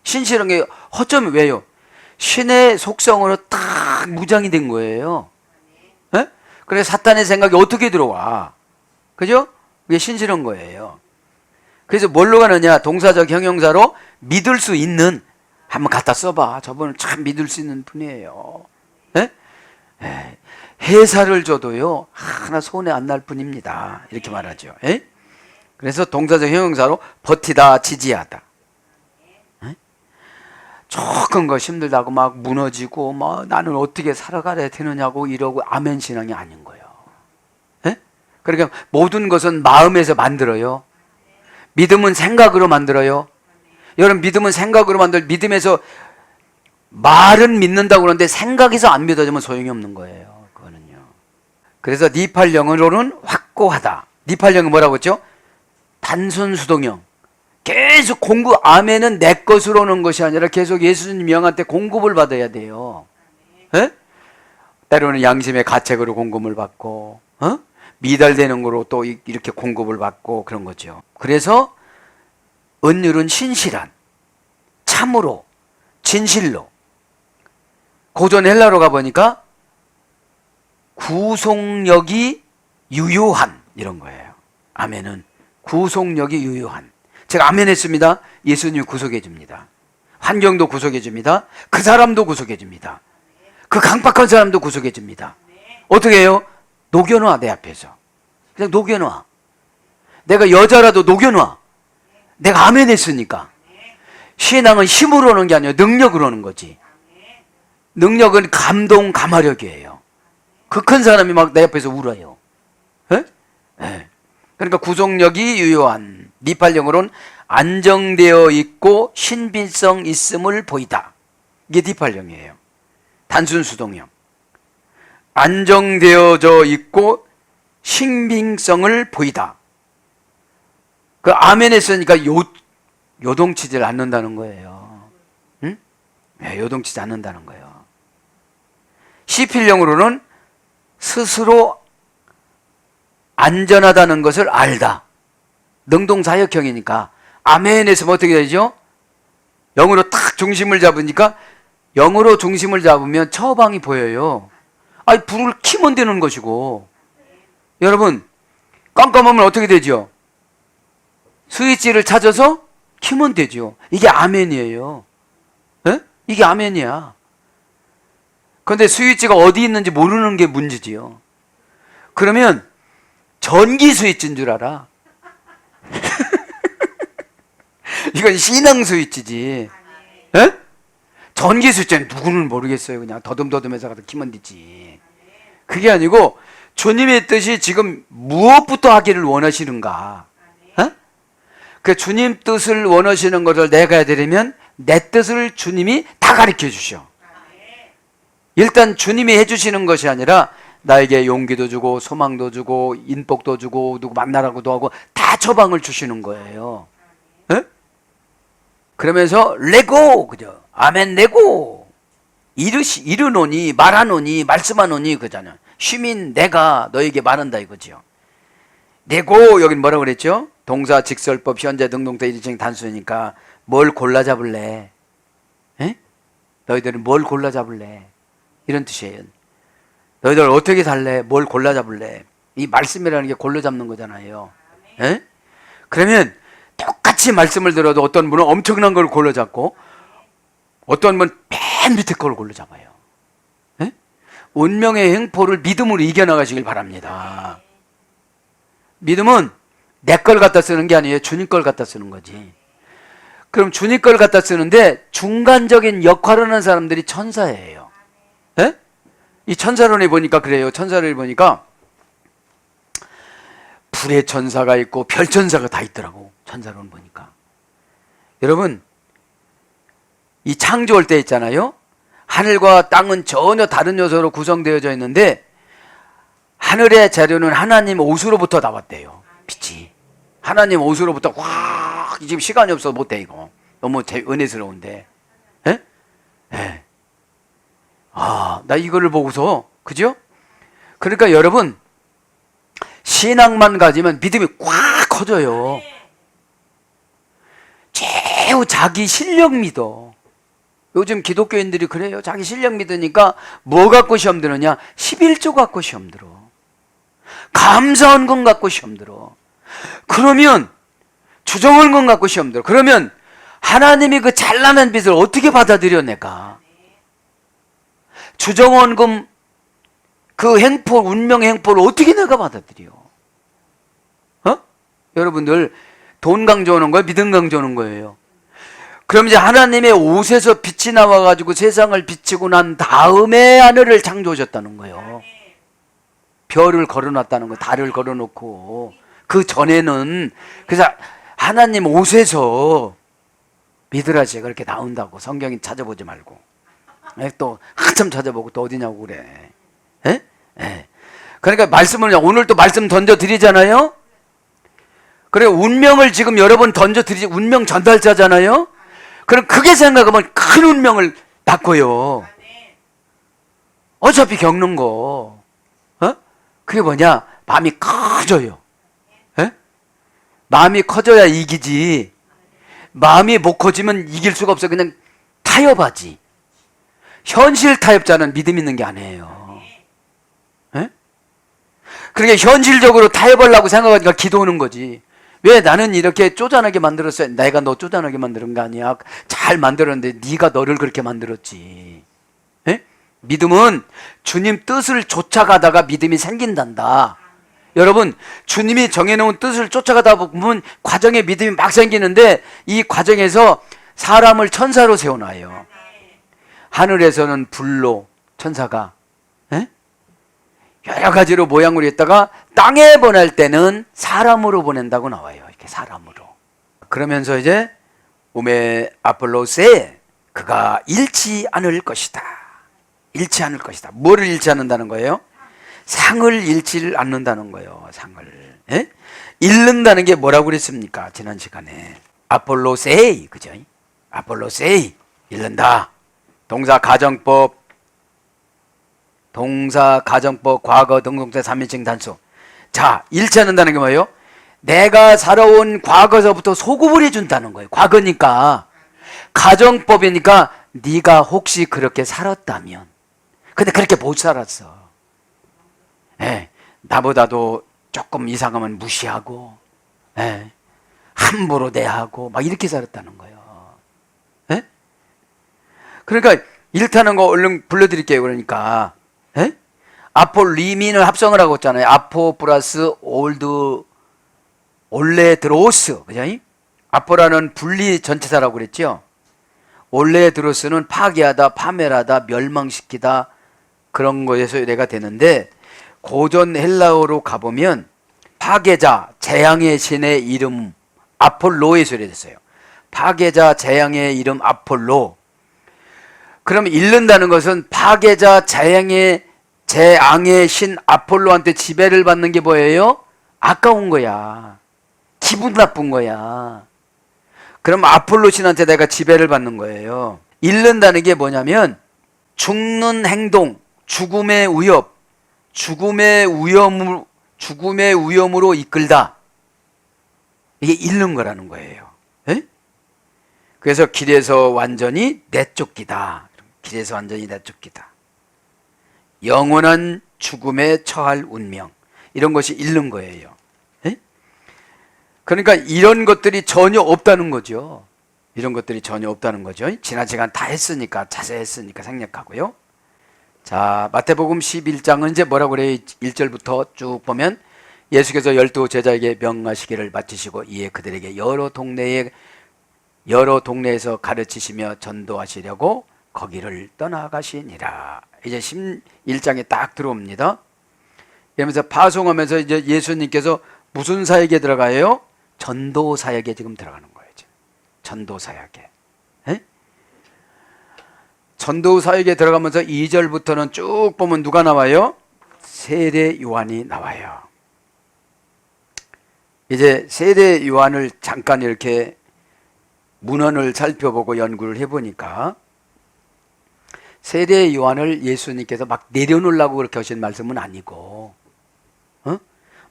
신실한 게 허점이 왜요? 신의 속성으로 딱 무장이 된 거예요. 예? 그래서 사탄의 생각이 어떻게 들어와? 그죠? 그게 신실한 거예요. 그래서 뭘로 가느냐? 동사적 형용사로 믿을 수 있는, 한번 갖다 써봐. 저분은 참 믿을 수 있는 분이에요. 예? 예. 회사를 줘도요, 하나 손에 안 날 뿐입니다. 이렇게 말하죠. 예? 그래서 동사적 형용사로 버티다, 지지하다. 예? 조금 거 힘들다고 막 무너지고, 뭐 나는 어떻게 살아가야 되느냐고 이러고 아멘 신앙이 아닌 거예요. 예? 그러니까 모든 것은 마음에서 만들어요. 믿음은 생각으로 만들어요. 여러분, 믿음은 생각으로 믿음에서 말은 믿는다고 그러는데 생각에서 안 믿어지면 소용이 없는 거예요. 그거는요. 그래서 니팔령으로는 확고하다. 니팔령은 뭐라고 했죠? 단순 수동형. 계속 공급, 아멘은 내 것으로 오는 것이 아니라 계속 예수님 영한테 공급을 받아야 돼요. 에? 때로는 양심의 가책으로 공급을 받고, 미달되는 거로 또 이렇게 공급을 받고 그런 거죠. 그래서 은율은 신실한, 참으로, 진실로. 고전 헬라로 가보니까 구속력이 유효한, 이런 거예요. 아멘은 구속력이 유효한. 제가 아멘 했습니다. 예수님이 구속해 줍니다. 환경도 구속해 줍니다. 그 사람도 구속해 줍니다. 그 강박한 사람도 구속해 줍니다. 어떻게 해요? 녹여놔, 내 앞에서. 그냥 녹여놔. 내가 여자라도 녹여놔. 내가 아멘 했으니까. 신앙은 힘으로 오는 게 아니라 능력으로 오는 거지. 능력은 감동, 감화력이에요. 그 큰 사람이 막 내 옆에서 울어요. 에? 에. 그러니까 구속력이 유효한, 니팔령으로는 안정되어 있고 신빙성 있음을 보이다. 이게 니팔령이에요. 단순 수동형. 안정되어져 있고 신빙성을 보이다. 그 아멘 했으니까 요동치질 않는다는 거예요. 응? 네, 요동치지 않는다는 거예요. 시필령으로는 스스로 안전하다는 것을 알다. 능동사역형이니까 아멘 했으면 어떻게 되죠? 영으로 탁 중심을 잡으니까, 영으로 중심을 잡으면 처방이 보여요. 아니, 불을 켜면 되는 것이고. 여러분, 깜깜하면 어떻게 되죠? 스위치를 찾아서 켜면 되죠. 이게 아멘이에요. 에? 이게 아멘이야. 그런데 스위치가 어디 있는지 모르는 게 문제지요. 그러면 전기 스위치인 줄 알아. 이건 신앙 스위치지. 에? 전기 스위치는 누구는 모르겠어요. 그냥 더듬더듬해서 가서 키면 되지. 그게 아니고 주님의 뜻이 지금 무엇부터 하기를 원하시는가. 그 주님 뜻을 원하시는 것을 내가 해드리면 내 뜻을 주님이 다 가르쳐 주셔. 일단 주님이 해주시는 것이 아니라 나에게 용기도 주고 소망도 주고 인복도 주고 누구 만나라고도 하고 다 처방을 주시는 거예요. 에? 그러면서 레고, 그죠? 아멘 레고. 이르노니 말하노니 말씀하노니 그잖아. 쉼인 내가 너에게 말한다 이거지요. 레고, 여긴 뭐라고 그랬죠? 동사, 직설법, 현재, 능동태, 일칭, 단수니까 뭘 골라 잡을래? 에? 너희들은 뭘 골라 잡을래? 이런 뜻이에요. 너희들 어떻게 살래? 뭘 골라 잡을래? 이 말씀이라는 게 골라 잡는 거잖아요. 에? 그러면 똑같이 말씀을 들어도 어떤 분은 엄청난 걸 골라 잡고 어떤 분은 맨 밑에 걸 골라 잡아요. 예? 운명의 횡포를 믿음으로 이겨나가시길 바랍니다. 믿음은 내 걸 갖다 쓰는 게 아니에요. 주님 걸 갖다 쓰는 거지. 그럼 주님 걸 갖다 쓰는데 중간적인 역할을 하는 사람들이 천사예요. 예? 이 천사론에 보니까 그래요. 천사를 보니까 불의 천사가 있고 별 천사가 다 있더라고. 천사론 보니까. 여러분, 이 창조할 때 있잖아요. 하늘과 땅은 전혀 다른 요소로 구성되어져 있는데 하늘의 재료는 하나님 옷으로부터 나왔대요. 빛이. 하나님 옷으로부터 확, 지금 시간이 없어서 못해 이거. 너무 은혜스러운데. 예? 예. 아, 나 이거를 보고서, 그죠? 그러니까 여러분, 신앙만 가지면 믿음이 꽉 커져요. 최후 자기 실력 믿어. 요즘 기독교인들이 그래요. 자기 실력 믿으니까 뭐 갖고 시험 드느냐? 11조 갖고 시험 들어. 감사헌금 갖고 시험 들어. 그러면 주정헌금 갖고 시험 들어. 그러면 하나님이 그 찬란한 빛을 어떻게 받아들여 내가? 주정헌금 그 행포, 운명의 행포를 어떻게 내가 받아들여? 어? 여러분들 돈 강조하는 거예요? 믿음 강조하는 거예요? 그럼 이제 하나님의 옷에서 빛이 나와가지고 세상을 비치고 난 다음에 하늘을 창조하셨다는 거예요. 별을 걸어놨다는 거예요. 달을 걸어놓고. 그 전에는, 그래서 하나님 옷에서 미드라시가 그렇게 나온다고. 성경이 찾아보지 말고. 또 한참 찾아보고 또 어디냐고 그래. 예? 예. 그러니까 말씀을 오늘 또 말씀 던져 드리잖아요. 그래 운명을 지금 여러 번 던져 드리지. 운명 전달자잖아요. 그럼 크게 생각하면 큰 운명을 낳고요. 어차피 겪는 거. 어? 그게 뭐냐? 마음이 커져요. 예? 마음이 커져야 이기지. 마음이 못 커지면 이길 수가 없어. 그냥 타협하지. 현실 타협자는 믿음 있는 게 아니에요. 예? 그러니까 현실적으로 타협하려고 생각하니까 기도하는 거지. 왜 나는 이렇게 쪼잔하게 만들었어요? 내가 너 쪼잔하게 만드는 거 아니야. 잘 만들었는데 네가 너를 그렇게 만들었지. 예? 믿음은 주님 뜻을 쫓아가다가 믿음이 생긴단다. 여러분, 주님이 정해놓은 뜻을 쫓아가다 보면 과정에 믿음이 막 생기는데 이 과정에서 사람을 천사로 세워놔요. 하늘에서는 불로 천사가 여러 가지로 모양으로 했다가 땅에 보낼 때는 사람으로 보낸다고 나와요. 이렇게 사람으로. 그러면서 이제 오메 아폴로세 그가 잃지 않을 것이다. 잃지 않을 것이다. 뭐를 잃지 않는다는 거예요? 상을 잃지 않는다는 거예요. 상을. 예? 잃는다는 게 뭐라고 그랬습니까? 지난 시간에. 아폴로세이. 그죠? 아폴로세이. 잃는다. 동사 가정법, 과거, 등동사, 3인칭 단수. 자, 잃지 않는다는 게 뭐예요? 내가 살아온 과거서부터 소급을 해준다는 거예요. 과거니까. 가정법이니까 네가 혹시 그렇게 살았다면. 근데 그렇게 못 살았어. 예, 나보다도 조금 이상하면 무시하고, 예, 함부로 대하고, 막 이렇게 살았다는 거예요. 예? 그러니까 일타는 거 얼른 불러드릴게요. 그러니까 에? 아포 리민을 합성을 하고 있잖아요. 아포 플러스 올레드로스, 그죠? 아포라는 분리 전치사라고 그랬죠. 올레드로스는 파괴하다, 파멸하다, 멸망시키다 그런 거에서 유래가 되는데 고전 헬라어로 가보면 파괴자, 재앙의 신의 이름 아폴로에서 유래됐어요. 파괴자, 재앙의 이름 아폴로. 그럼 잃는다는 것은 파괴자 재앙의 신 아폴로한테 지배를 받는 게 뭐예요? 아까운 거야. 기분 나쁜 거야. 그럼 아폴로 신한테 내가 지배를 받는 거예요. 잃는다는 게 뭐냐면 죽는 행동, 죽음의 위험으로 이끌다. 이게 잃는 거라는 거예요. 에? 그래서 길에서 완전히 내쫓기다. 길에서 완전히 내쫓기다. 영원한 죽음에 처할 운명. 이런 것이 잃는 거예요. 에? 그러니까 이런 것들이 전혀 없다는 거죠. 이런 것들이 전혀 없다는 거죠. 지난 시간 다 했으니까, 자세히 했으니까 생략하고요. 자, 마태복음 11장은 이제 뭐라고 그래요? 1절부터 쭉 보면 예수께서 12 제자에게 명하시기를 마치시고 이에 그들에게 여러 동네에서 가르치시며 전도하시려고 거기를 떠나가시니라. 이제 11장에 딱 들어옵니다. 이러면서 파송하면서 이제 예수님께서 무슨 사역에 들어가요? 전도 사역에 지금 들어가는 거예요. 지금. 전도 사역에. 에? 전도 사역에 들어가면서 2절부터는 쭉 보면 누가 나와요? 세례 요한이 나와요. 이제 세례 요한을 잠깐 이렇게 문헌을 살펴보고 연구를 해보니까 세례 요한을 예수님께서 막 내려놓으려고 그렇게 하신 말씀은 아니고,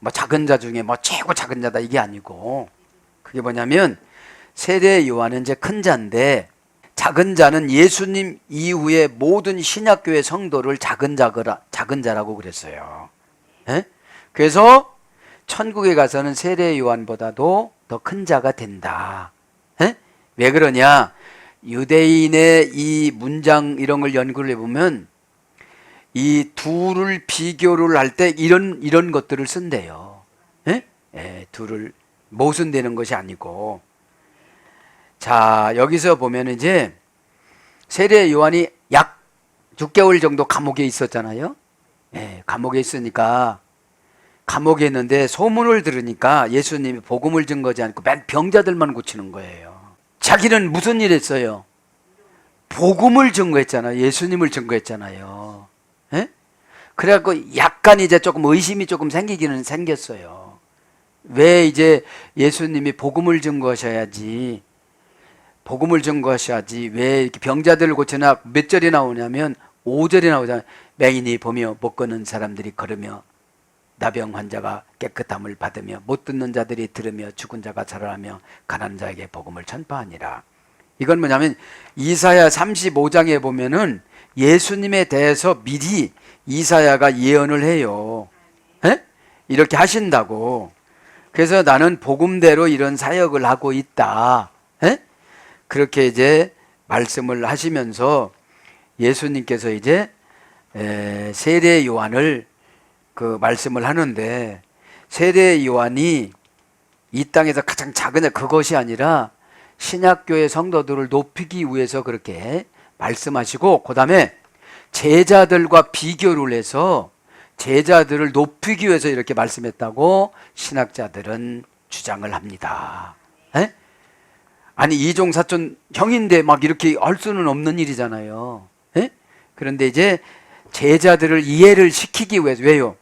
뭐 작은 자 중에 뭐 최고 작은 자다 이게 아니고, 그게 뭐냐면 세례 요한은 이제 큰 자인데 작은 자는 예수님 이후에 모든 신약교회 성도를 작은 자라고 그랬어요. 에? 그래서 천국에 가서는 세례 요한보다도 더 큰 자가 된다. 에? 왜 그러냐? 유대인의 이 문장 이런 걸 연구를 해보면 이 둘을 비교를 할 때 이런 것들을 쓴대요. 에? 예, 둘을 모순되는 것이 아니고. 자, 여기서 보면 이제 세례 요한이 약 6개월 정도 감옥에 있었잖아요. 예, 감옥에 있으니까 감옥에 있는데 소문을 들으니까 예수님이 복음을 증거하지 않고 맨 병자들만 고치는 거예요. 자기는 무슨 일 했어요? 복음을 증거했잖아요. 예수님을 증거했잖아요. 예? 그래갖고 약간 이제 조금 의심이 조금 생기기는 생겼어요. 왜 이제 예수님이 복음을 증거하셔야지 왜 이렇게 병자들을 고치나 몇 절이 나오냐면 5절이 나오잖아요. 맹인이 보며 못 걷는 사람들이 걸으며 나병 환자가 깨끗함을 받으며 못 듣는 자들이 들으며 죽은 자가 살아나며 가난한 자에게 복음을 전파하니라. 이건 뭐냐면 이사야 35장에 보면은 예수님에 대해서 미리 이사야가 예언을 해요. 에? 이렇게 하신다고. 그래서 나는 복음대로 이런 사역을 하고 있다. 에? 그렇게 이제 말씀을 하시면서 예수님께서 이제 세례 요한을 그 말씀을 하는데, 세례 요한이 이 땅에서 가장 작은 자 그것이 아니라 신약교회 성도들을 높이기 위해서 그렇게 말씀하시고, 그 다음에 제자들과 비교를 해서 제자들을 높이기 위해서 이렇게 말씀했다고 신학자들은 주장을 합니다. 에? 아니 이종 사촌 형인데 막 이렇게 할 수는 없는 일이잖아요. 에? 그런데 이제 제자들을 이해를 시키기 위해서. 왜요?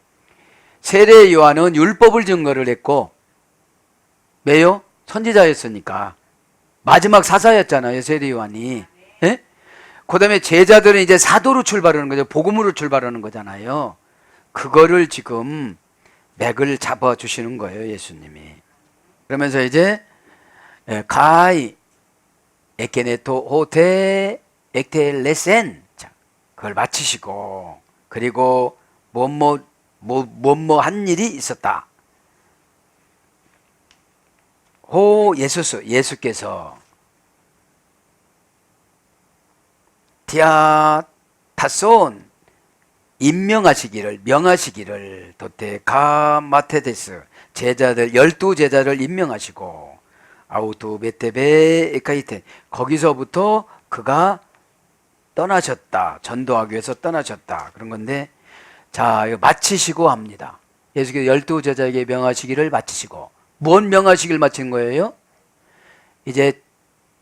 세례 요한은 율법을 증거를 했고, 왜요? 선지자였으니까. 마지막 사사였잖아요, 세례 요한이. 예? 그 다음에 제자들은 이제 사도로 출발하는 거죠. 복음으로 출발하는 거잖아요. 그거를 지금 맥을 잡아주시는 거예요, 예수님이. 그러면서 이제 가이 에케네토 호테 엑텔레센, 그걸 마치시고, 그리고 한 일이 있었다. 예수께서 명하시기를 도테 가마테데스, 제자들 12제자를 임명하시고 아우투 베테베 에카이테, 거기서부터 그가 떠나셨다. 전도하기 위해서 떠나셨다. 그런 건데, 자, 이거 마치시고 합니다. 예수께서 12제자에게 명하시기를 마치시고. 뭔 명하시기를 마친 거예요? 이제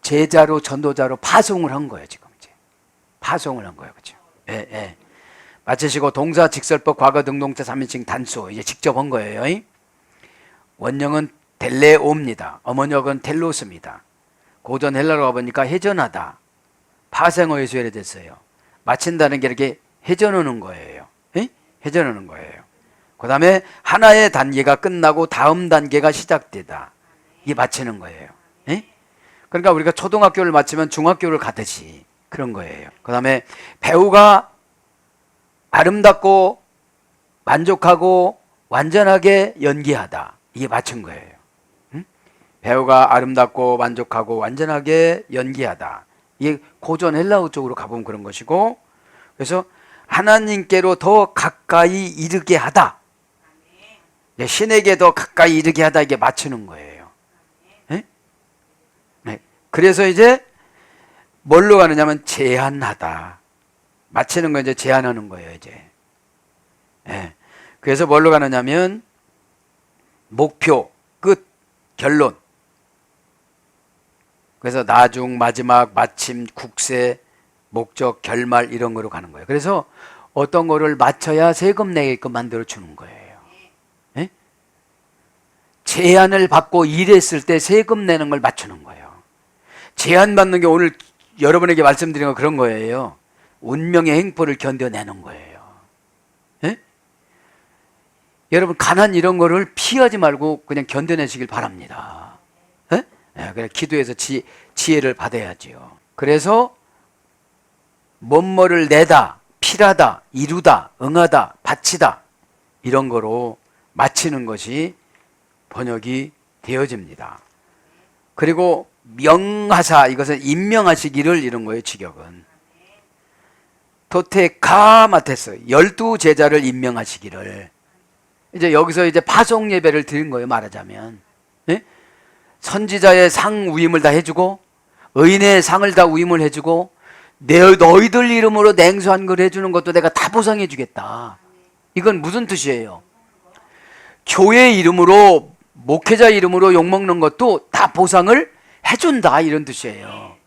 제자로 전도자로 파송을 한 거예요, 지금. 이제 파송을 한 거예요. 그죠? 예, 예. 마치시고 동사 직설법 과거 등동태 3인칭 단수 이제 직접 한 거예요. 원형은 델레오입니다. 어머니역은 텔로스입니다. 고전 헬라로 가보니까 해전하다. 파생어에 수혈됐어요. 마친다는 게 이렇게 해전하는 거예요. 에? 해전하는 거예요. 그 다음에 하나의 단계가 끝나고 다음 단계가 시작되다. 이게 마치는 거예요. 에? 그러니까 우리가 초등학교를 마치면 중학교를 가듯이 그런 거예요. 그 다음에 배우가 아름답고 만족하고 완전하게 연기하다. 이게 마친 거예요. 응? 배우가 아름답고 만족하고 완전하게 연기하다. 이게 고전 헬라어 쪽으로 가보면 그런 것이고, 그래서 하나님께로 더 가까이 이르게 하다. 신에게 더 가까이 이르게 하다. 이게 맞추는 거예요. 네? 네. 그래서 이제 뭘로 가느냐면 제한하다. 맞추는 거 이제 제한하는 거예요, 이제. 네. 그래서 뭘로 가느냐면 목표, 끝, 결론. 그래서 나중, 마지막, 마침, 국세, 목적, 결말 이런 거로 가는 거예요. 그래서 어떤 거를 맞춰야 세금 내게끔 만들어 주는 거예요. 네? 제한을 받고 일했을 때 세금 내는 걸 맞추는 거예요. 제한받는 게 오늘 여러분에게 말씀드린 거 그런 거예요. 운명의 행포를 견뎌내는 거예요. 네? 여러분 가난 이런 거를 피하지 말고 그냥 견뎌내시길 바랍니다. 네? 네, 그래 기도해서 지혜를 받아야지요. 그래서 뭐뭐를 내다, 필하다, 이루다, 응하다, 바치다 이런 거로 마치는 것이 번역이 되어집니다. 그리고 명하사, 이것은 임명하시기를 이런 거예요. 직역은 토테카마테스 12제자를 임명하시기를. 이제 여기서 이제 파송 예배를 드린 거예요. 말하자면 네? 선지자의 상 위임을 다 해주고 의인의 상을 다 위임을 해주고 너희들 이름으로 냉수한 걸 해주는 것도 내가 다 보상해 주겠다. 이건 무슨 뜻이에요? 교회 이름으로 목회자 이름으로 욕먹는 것도 다 보상을 해준다 이런 뜻이에요.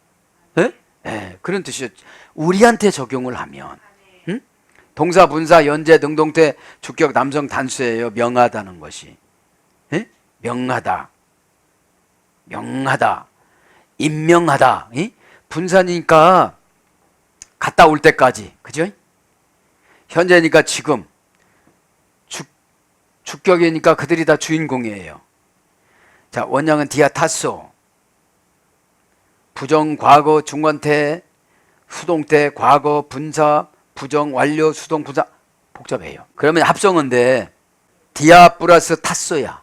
네? 네, 그런 뜻이에요. 우리한테 적용을 하면 응? 동사, 분사, 연재, 능동태, 주격, 남성 단수예요. 명하다는 것이. 네? 명하다, 명하다, 임명하다. 이? 분사니까 갔다 올 때까지, 그죠? 현재니까 지금, 주격이니까 그들이 다 주인공이에요. 자, 원형은 디아타소. 부정, 과거, 중간태, 수동태, 과거, 분사, 부정, 완료, 수동, 분사. 복잡해요. 그러면 합성어인데 디아 플러스 타소야.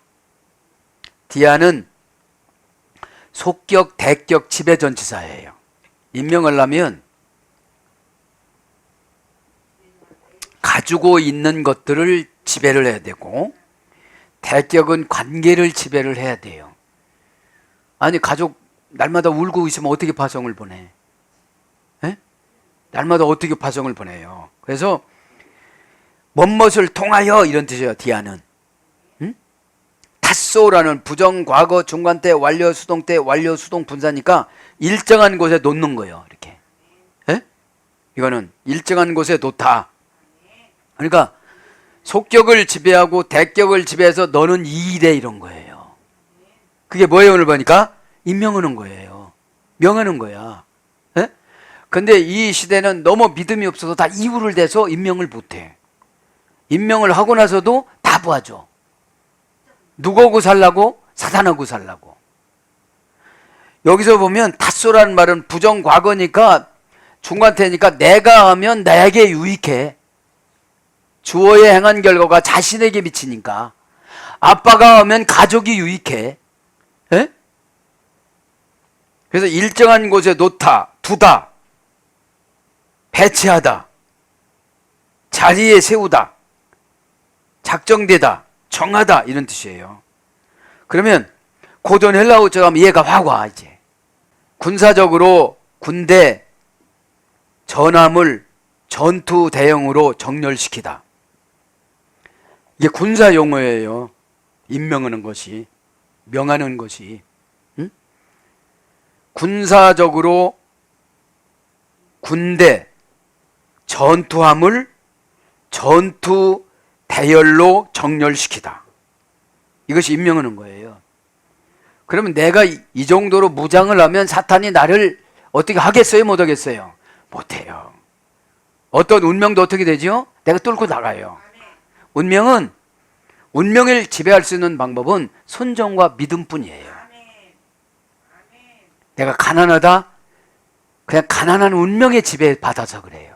디아는 속격, 대격, 지배전치사예요. 임명을 하면 가지고 있는 것들을 지배를 해야 되고, 대격은 관계를 지배를 해야 돼요. 아니 가족 날마다 울고 있으면 어떻게 파송을 보내? 에? 날마다 어떻게 파송을 보내요? 그래서 뭐뭇을 통하여 이런 뜻이에요. 디아는 응? 타소라는 부정, 과거, 중간태, 완료, 수동태, 완료, 수동, 분사니까 일정한 곳에 놓는 거예요. 이렇게 에? 이거는 일정한 곳에 놓다. 그러니까 속격을 지배하고 대격을 지배해서 너는 이 일해 이런 거예요. 그게 뭐예요? 오늘 보니까 임명하는 거예요. 명하는 거야. 에? 근데 이 시대는 너무 믿음이 없어서 다 이유를 대서 임명을 못해. 임명을 하고 나서도 다 봐줘. 누구하고 살라고? 사단하고 살라고. 여기서 보면 타소라는 말은 부정 과거니까 중간태니까 내가 하면 나에게 유익해. 주어의 행한 결과가 자신에게 미치니까. 아빠가 하면 가족이 유익해. 에? 그래서 일정한 곳에 놓다, 두다, 배치하다, 자리에 세우다, 작정되다, 정하다 이런 뜻이에요. 그러면 고전 헬라어처럼 하면 이해가 확 와. 이제 군사적으로 군대, 전함을 전투 대형으로 정렬시키다. 이게 군사 용어예요. 임명하는 것이, 명하는 것이. 응? 군사적으로 군대, 전투함을 전투 대열로 정렬시키다. 이것이 임명하는 거예요. 그러면 내가 이 정도로 무장을 하면 사탄이 나를 어떻게 하겠어요? 못 하겠어요? 못해요. 어떤 운명도 어떻게 되죠? 내가 뚫고 나가요. 운명을 지배할 수 있는 방법은 순종과 믿음뿐이에요. 내가 가난하다? 그냥 가난한 운명의 지배 받아서 그래요.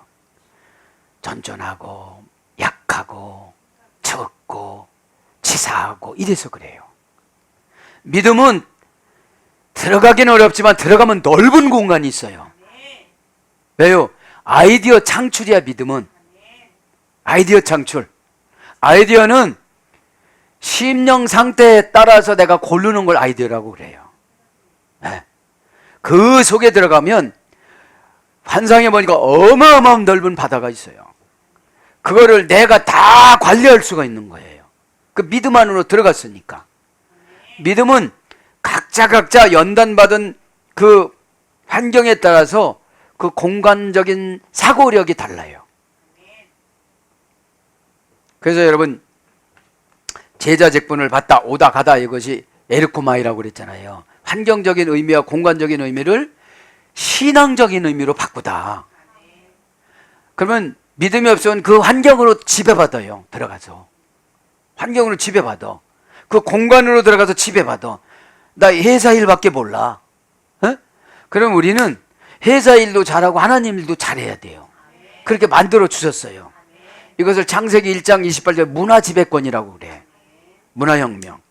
전전하고 약하고 적고 치사하고 이래서 그래요. 믿음은 들어가기는 어렵지만 들어가면 넓은 공간이 있어요. 왜요? 아이디어 창출이야, 믿음은. 아이디어 창출. 아이디어는 심령 상태에 따라서 내가 고르는 걸 아이디어라고 그래요. 네. 그 속에 들어가면 환상해 보니까 어마어마한 넓은 바다가 있어요. 그거를 내가 다 관리할 수가 있는 거예요. 그 믿음 안으로 들어갔으니까. 믿음은 각자 연단받은 그 환경에 따라서 그 공간적인 사고력이 달라요. 그래서 여러분, 제자직분을 받다 오다 가다, 이것이 에르코마이라고 그랬잖아요. 환경적인 의미와 공간적인 의미를 신앙적인 의미로 바꾸다. 그러면 믿음이 없으면 그 환경으로 지배받아요. 들어가서 환경으로 지배받아. 그 공간으로 들어가서 지배받아. 나 회사 일밖에 몰라. 그럼 우리는 회사 일도 잘하고 하나님 일도 잘해야 돼요. 그렇게 만들어 주셨어요. 이것을 창세기 1장 28절 문화지배권이라고 그래. 문화혁명.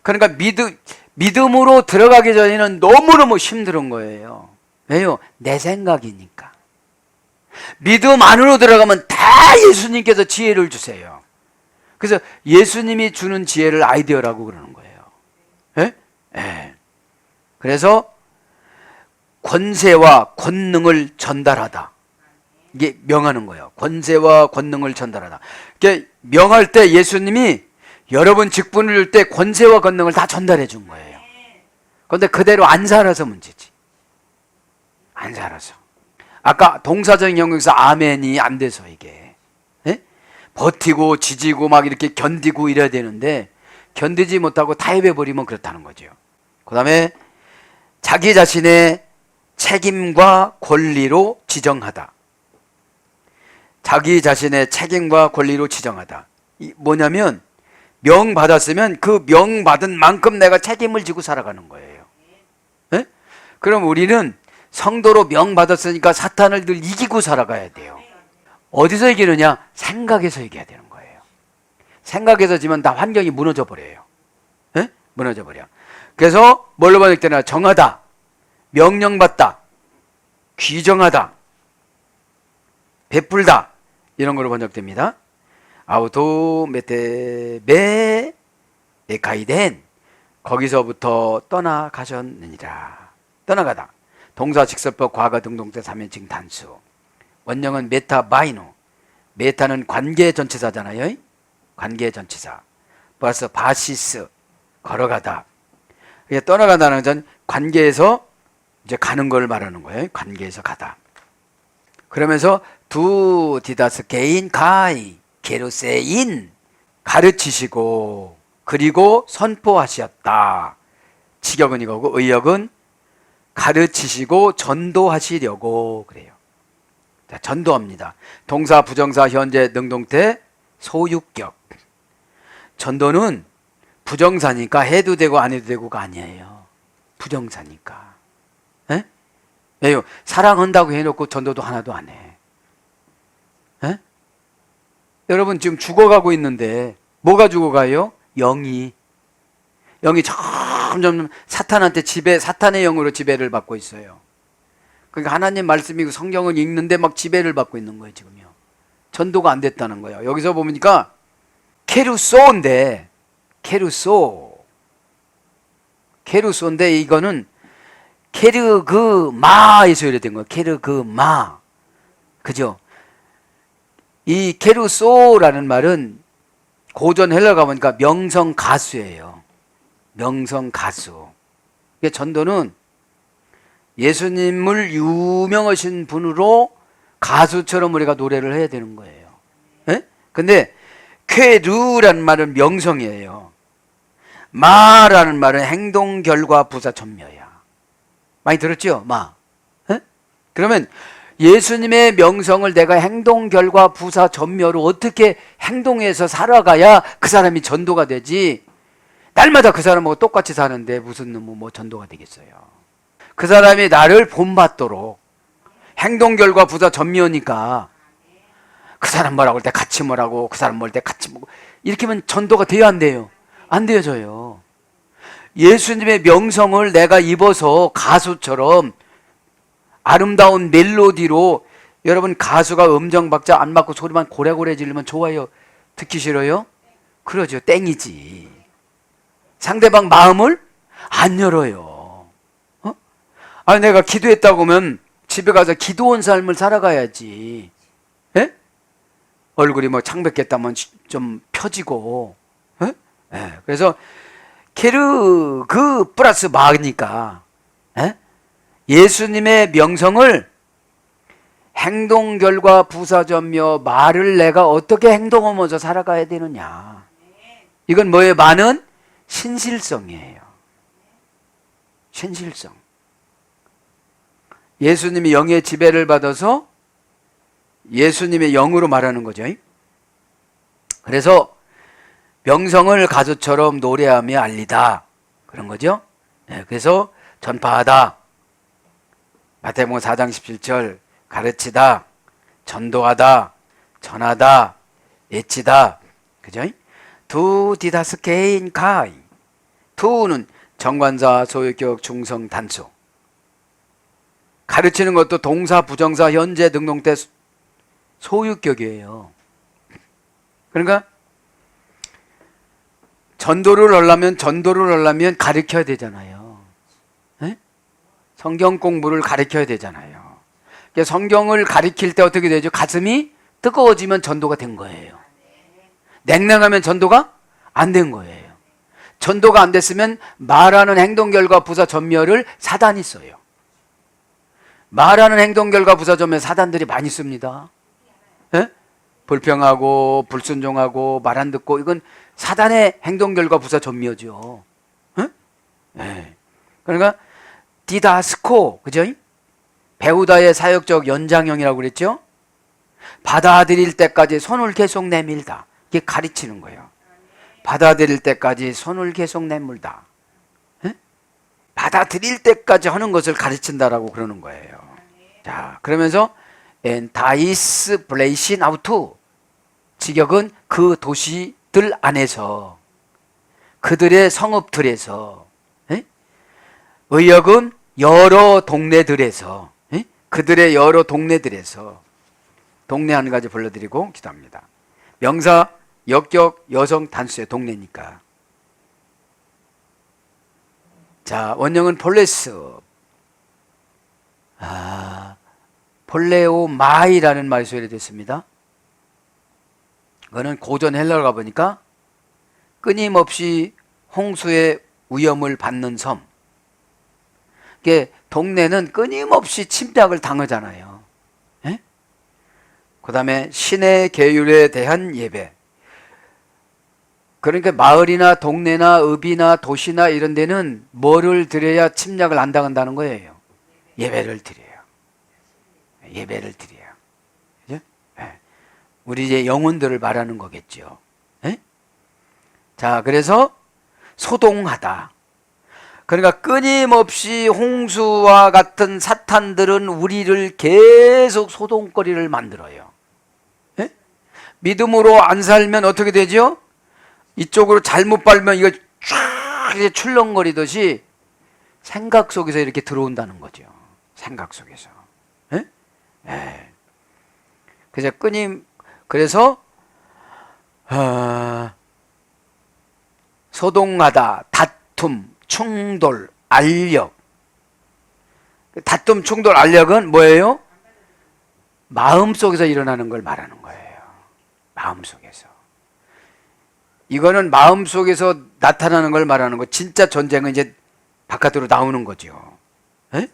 그러니까 믿음으로 들어가기 전에는 너무너무 힘든 거예요. 왜요? 내 생각이니까. 믿음 안으로 들어가면 다 예수님께서 지혜를 주세요. 그래서 예수님이 주는 지혜를 아이디어라고 그러는 거예요. 그래서 권세와 권능을 전달하다. 이게 명하는 거예요. 권세와 권능을 전달하다. 이게 명할 때 예수님이 여러분 직분을 줄 때 권세와 권능을 다 전달해 준 거예요. 그런데 그대로 안 살아서 문제지. 안 살아서. 아까 동사적인 영역에서 아멘이 안 돼서 이게. 버티고 지지고 막 이렇게 견디고 이래야 되는데 견디지 못하고 타협해버리면 그렇다는 거죠. 그 다음에 자기 자신의 책임과 권리로 지정하다. 자기 자신의 책임과 권리로 지정하다. 뭐냐면 명 받았으면 그 명 받은 만큼 내가 책임을 지고 살아가는 거예요. 그럼 우리는 성도로 명 받았으니까 사탄을 늘 이기고 살아가야 돼요. 어디서 이기느냐? 생각에서 이겨야 되는 거예요. 생각에서 지면 다 환경이 무너져 버려요. 무너져 버려. 그래서 뭘로 번역되나? 정하다, 명령받다, 귀정하다, 베풀다, 이런 걸로 번역됩니다. 아우토 메테베 에카이덴, 거기서부터 떠나가셨느니라. 떠나가다. 동사 직설법 과거 등동태 3인칭 단수. 원형은 메타 바이노. 메타는 관계 전치사잖아요. 관계 전치사. 플러스 바시스, 걸어가다. 떠나가다는 건 관계에서 이제 가는 걸 말하는 거예요. 관계에서 가다. 그러면서 두 디다스 개인 가이 게르세인, 가르치시고 그리고 선포하셨다. 직역은 이거고 의역은 가르치시고 전도하시려고 그래요. 자, 전도합니다. 동사, 부정사, 현재, 능동태, 소유격. 전도는 부정사니까 해도 되고 안 해도 되고가 아니에요. 부정사니까. 왜요? 사랑한다고 해놓고 전도도 하나도 안 해. 여러분 지금 죽어가고 있는데 뭐가 죽어가요? 영이 점점 사탄한테 사탄의 영으로 지배를 받고 있어요. 그러니까 하나님 말씀이고 성경을 읽는데 막 지배를 받고 있는 거예요. 지금요. 전도가 안 됐다는 거예요. 여기서 보니까 케루소인데 케루소인데 이거는 케르그마에서 이래된 거예요. 케르그마. 그죠? 이 케루소라는 말은 고전 헬라가 보니까 명성 가수예요. 명성 가수. 전도는 예수님을 유명하신 분으로 가수처럼 우리가 노래를 해야 되는 거예요. 근데 쾌루라는 말은 명성이에요. 마라는 말은 행동, 결과, 부사, 전묘야. 많이 들었죠? 마. 그러면 예수님의 명성을 내가 행동, 결과, 부사, 전묘로 어떻게 행동해서 살아가야 그 사람이 전도가 되지? 날마다 그 사람하고 똑같이 사는데 무슨 뭐 전도가 되겠어요? 그 사람이 나를 본받도록 행동, 결과, 부사, 전묘니까 그 사람 뭐라고 할 때 같이 뭐라고, 그 사람 뭘 때 같이 뭐고, 이렇게 하면 전도가 돼요, 안 돼요? 안 되어져요. 예수님의 명성을 내가 입어서 가수처럼 아름다운 멜로디로, 여러분 가수가 음정 박자 안 맞고 소리만 고래고래 지르면 좋아요? 듣기 싫어요? 그러죠. 땡이지. 상대방 마음을 안 열어요. 아니 내가 기도했다고 하면 집에 가서 기도원 삶을 살아가야지. 예? 얼굴이 뭐 창백했다면 좀 펴지고. 예? 예. 그래서 케르 그 플러스 마니까, 예? 예수님의 명성을 행동 결과 부사점며 말을 내가 어떻게 행동하면서 살아가야 되느냐. 이건 뭐예요? 많은 신실성이에요. 신실성. 예수님이 영의 지배를 받아서 예수님의 영으로 말하는 거죠. 그래서 명성을 가수처럼 노래하며 알리다, 그런 거죠. 네, 그래서 전파하다, 마태복음 4장 17절, 가르치다, 전도하다, 전하다, 예치다, 그죠? 두 디다스케인 카이. 두는 정관사, 소유격, 중성, 단수. 가르치는 것도 동사, 부정사, 현재, 능동태, 소유격이에요. 그러니까 전도를 하려면 가르쳐야 되잖아요. 네? 성경 공부를 가르쳐야 되잖아요. 그러니까 성경을 가르칠 때 어떻게 되죠? 가슴이 뜨거워지면 전도가 된 거예요. 냉랭하면 전도가 안 된 거예요. 전도가 안 됐으면 말하는 행동 결과 부사 전멸을 사단이 써요. 말하는 행동 결과 부사 전멸 사단들이 많이 씁니다. 네? 불평하고 불순종하고 말 안 듣고, 이건 사단의 행동 결과 부사 전묘죠. 네. 그러니까 디다스코, 그죠? 배우다의 사역적 연장형이라고 그랬죠. 받아들일 때까지 손을 계속 내밀다. 이게 가르치는 거예요. 받아들일 때까지 손을 계속 내밀다. 네? 받아들일 때까지 하는 것을 가르친다라고 그러는 거예요. 자, 그러면서 다이스 블레이신 아우투, 직역은 그 도시들 안에서, 그들의 성읍들에서, 에? 의역은 여러 동네들에서, 에? 그들의 여러 동네들에서. 동네 한 가지 불러드리고 기도합니다. 명사, 역격, 여성, 단수의 동네니까. 자, 원형은 폴레스. 폴레오마이라는 말이 소개됐습니다. 그거는 고전 헬라어가 보니까 끊임없이 홍수의 위험을 받는 섬. 이게 동네는 끊임없이 침략을 당하잖아요. 예? 그 다음에 신의 계율에 대한 예배. 그러니까 마을이나 동네나 읍이나 도시나 이런 데는 뭐를 드려야 침략을 안 당한다는 거예요? 예배를 드려요. 예배를 드려요. 그죠? 네. 우리 이제 영혼들을 말하는 거겠죠. 네? 자, 그래서 소동하다. 그러니까 끊임없이 홍수와 같은 사탄들은 우리를 계속 소동거리를 만들어요. 네? 믿음으로 안 살면 어떻게 되죠? 이쪽으로 잘못 밟으면 이거 쫙 이제 출렁거리듯이 생각 속에서 이렇게 들어온다는 거죠. 생각 속에서. 네? 네. 그래서 소동하다, 다툼, 충돌, 알력. 다툼, 충돌, 알력은 뭐예요? 마음 속에서 일어나는 걸 말하는 거예요. 마음 속에서. 이거는 마음 속에서 나타나는 걸 말하는 거. 진짜 전쟁은 이제 바깥으로 나오는 거죠. 에?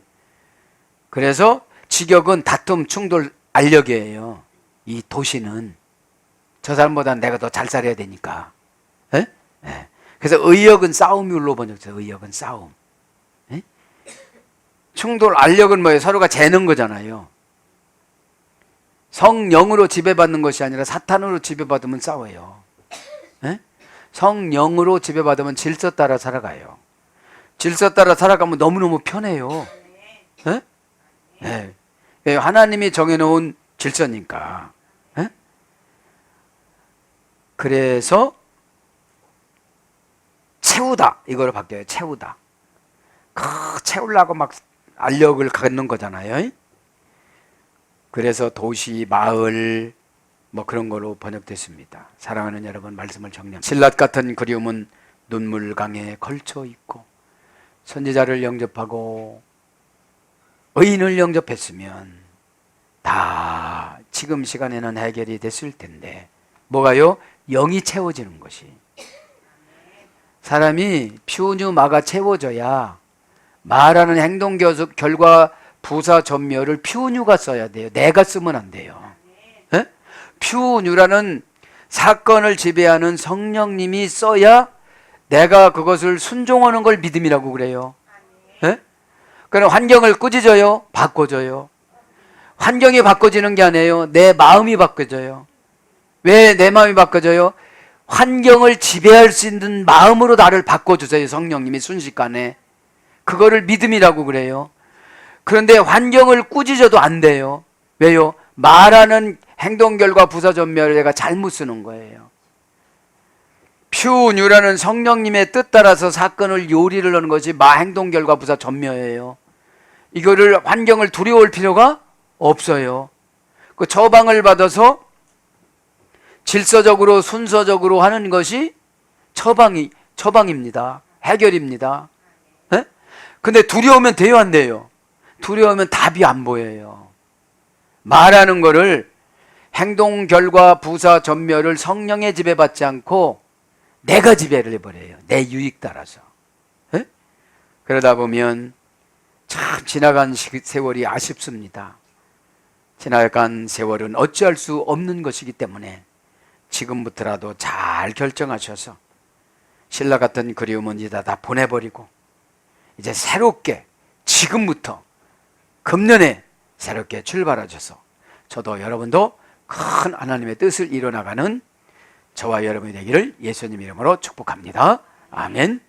그래서 직역은 다툼, 충돌, 알력이에요. 이 도시는 저 사람보다 내가 더 잘 살아야 되니까. 에? 에. 그래서 의역은 싸움으로 번역돼요. 의역은 싸움. 에? 충돌, 알력은 뭐예요? 서로가 재는 거잖아요. 성령으로 지배받는 것이 아니라 사탄으로 지배받으면 싸워요. 에? 성령으로 지배받으면 질서 따라 살아가요. 질서 따라 살아가면 너무너무 편해요. 에? 네. 하나님이 정해놓은 질서니까. 에? 그래서 채우다 이거로 바뀌어요. 채우다. 채우려고 막 알력을 갖는 거잖아요. 그래서 도시, 마을 뭐 그런 거로 번역됐습니다. 사랑하는 여러분, 말씀을 정리합니다. 신라 같은 그리움은 눈물강에 걸쳐 있고 선지자를 영접하고 의인을 영접했으면 다 지금 시간에는 해결이 됐을 텐데 뭐가요? 영이 채워지는 것이. 사람이 퓨뉴 마가 채워져야 말하는 행동 결과 부사 전멸을 퓨뉴가 써야 돼요. 내가 쓰면 안 돼요. 에? 퓨뉴라는 사건을 지배하는 성령님이 써야 내가 그것을 순종하는 걸 믿음이라고 그래요. 에? 그럼 환경을 꾸짖어요? 바꿔줘요. 환경이 바꿔지는 게 아니에요. 내 마음이 바꿔져요. 왜 내 마음이 바꿔져요? 환경을 지배할 수 있는 마음으로 나를 바꿔주세요. 성령님이 순식간에. 그거를 믿음이라고 그래요. 그런데 환경을 꾸짖어도 안 돼요. 왜요? 말하는 행동 결과 부사 전멸을 내가 잘못 쓰는 거예요. 퓨뉴라는 성령님의 뜻 따라서 사건을 요리를 하는 것이 마 행동 결과 부사 전멸이에요. 이거를 환경을 두려워할 필요가 없어요. 그 처방을 받아서 질서적으로 순서적으로 하는 것이 처방입니다. 해결입니다. 네? 근데 두려우면 돼요, 안 돼요? 두려우면 답이 안 보여요. 말하는 거를 행동 결과 부사 전멸을 성령의 지배받지 않고 내가 지배를 해버려요. 내 유익 따라서. 네? 그러다 보면 참 지나간 세월이 아쉽습니다. 지나간 세월은 어찌할 수 없는 것이기 때문에 지금부터라도 잘 결정하셔서 신라 같은 그리움은 이제 다 보내버리고 이제 새롭게 지금부터 금년에 새롭게 출발하셔서 저도 여러분도 큰 하나님의 뜻을 이뤄나가는 저와 여러분이 되기를 예수님 이름으로 축복합니다. 아멘.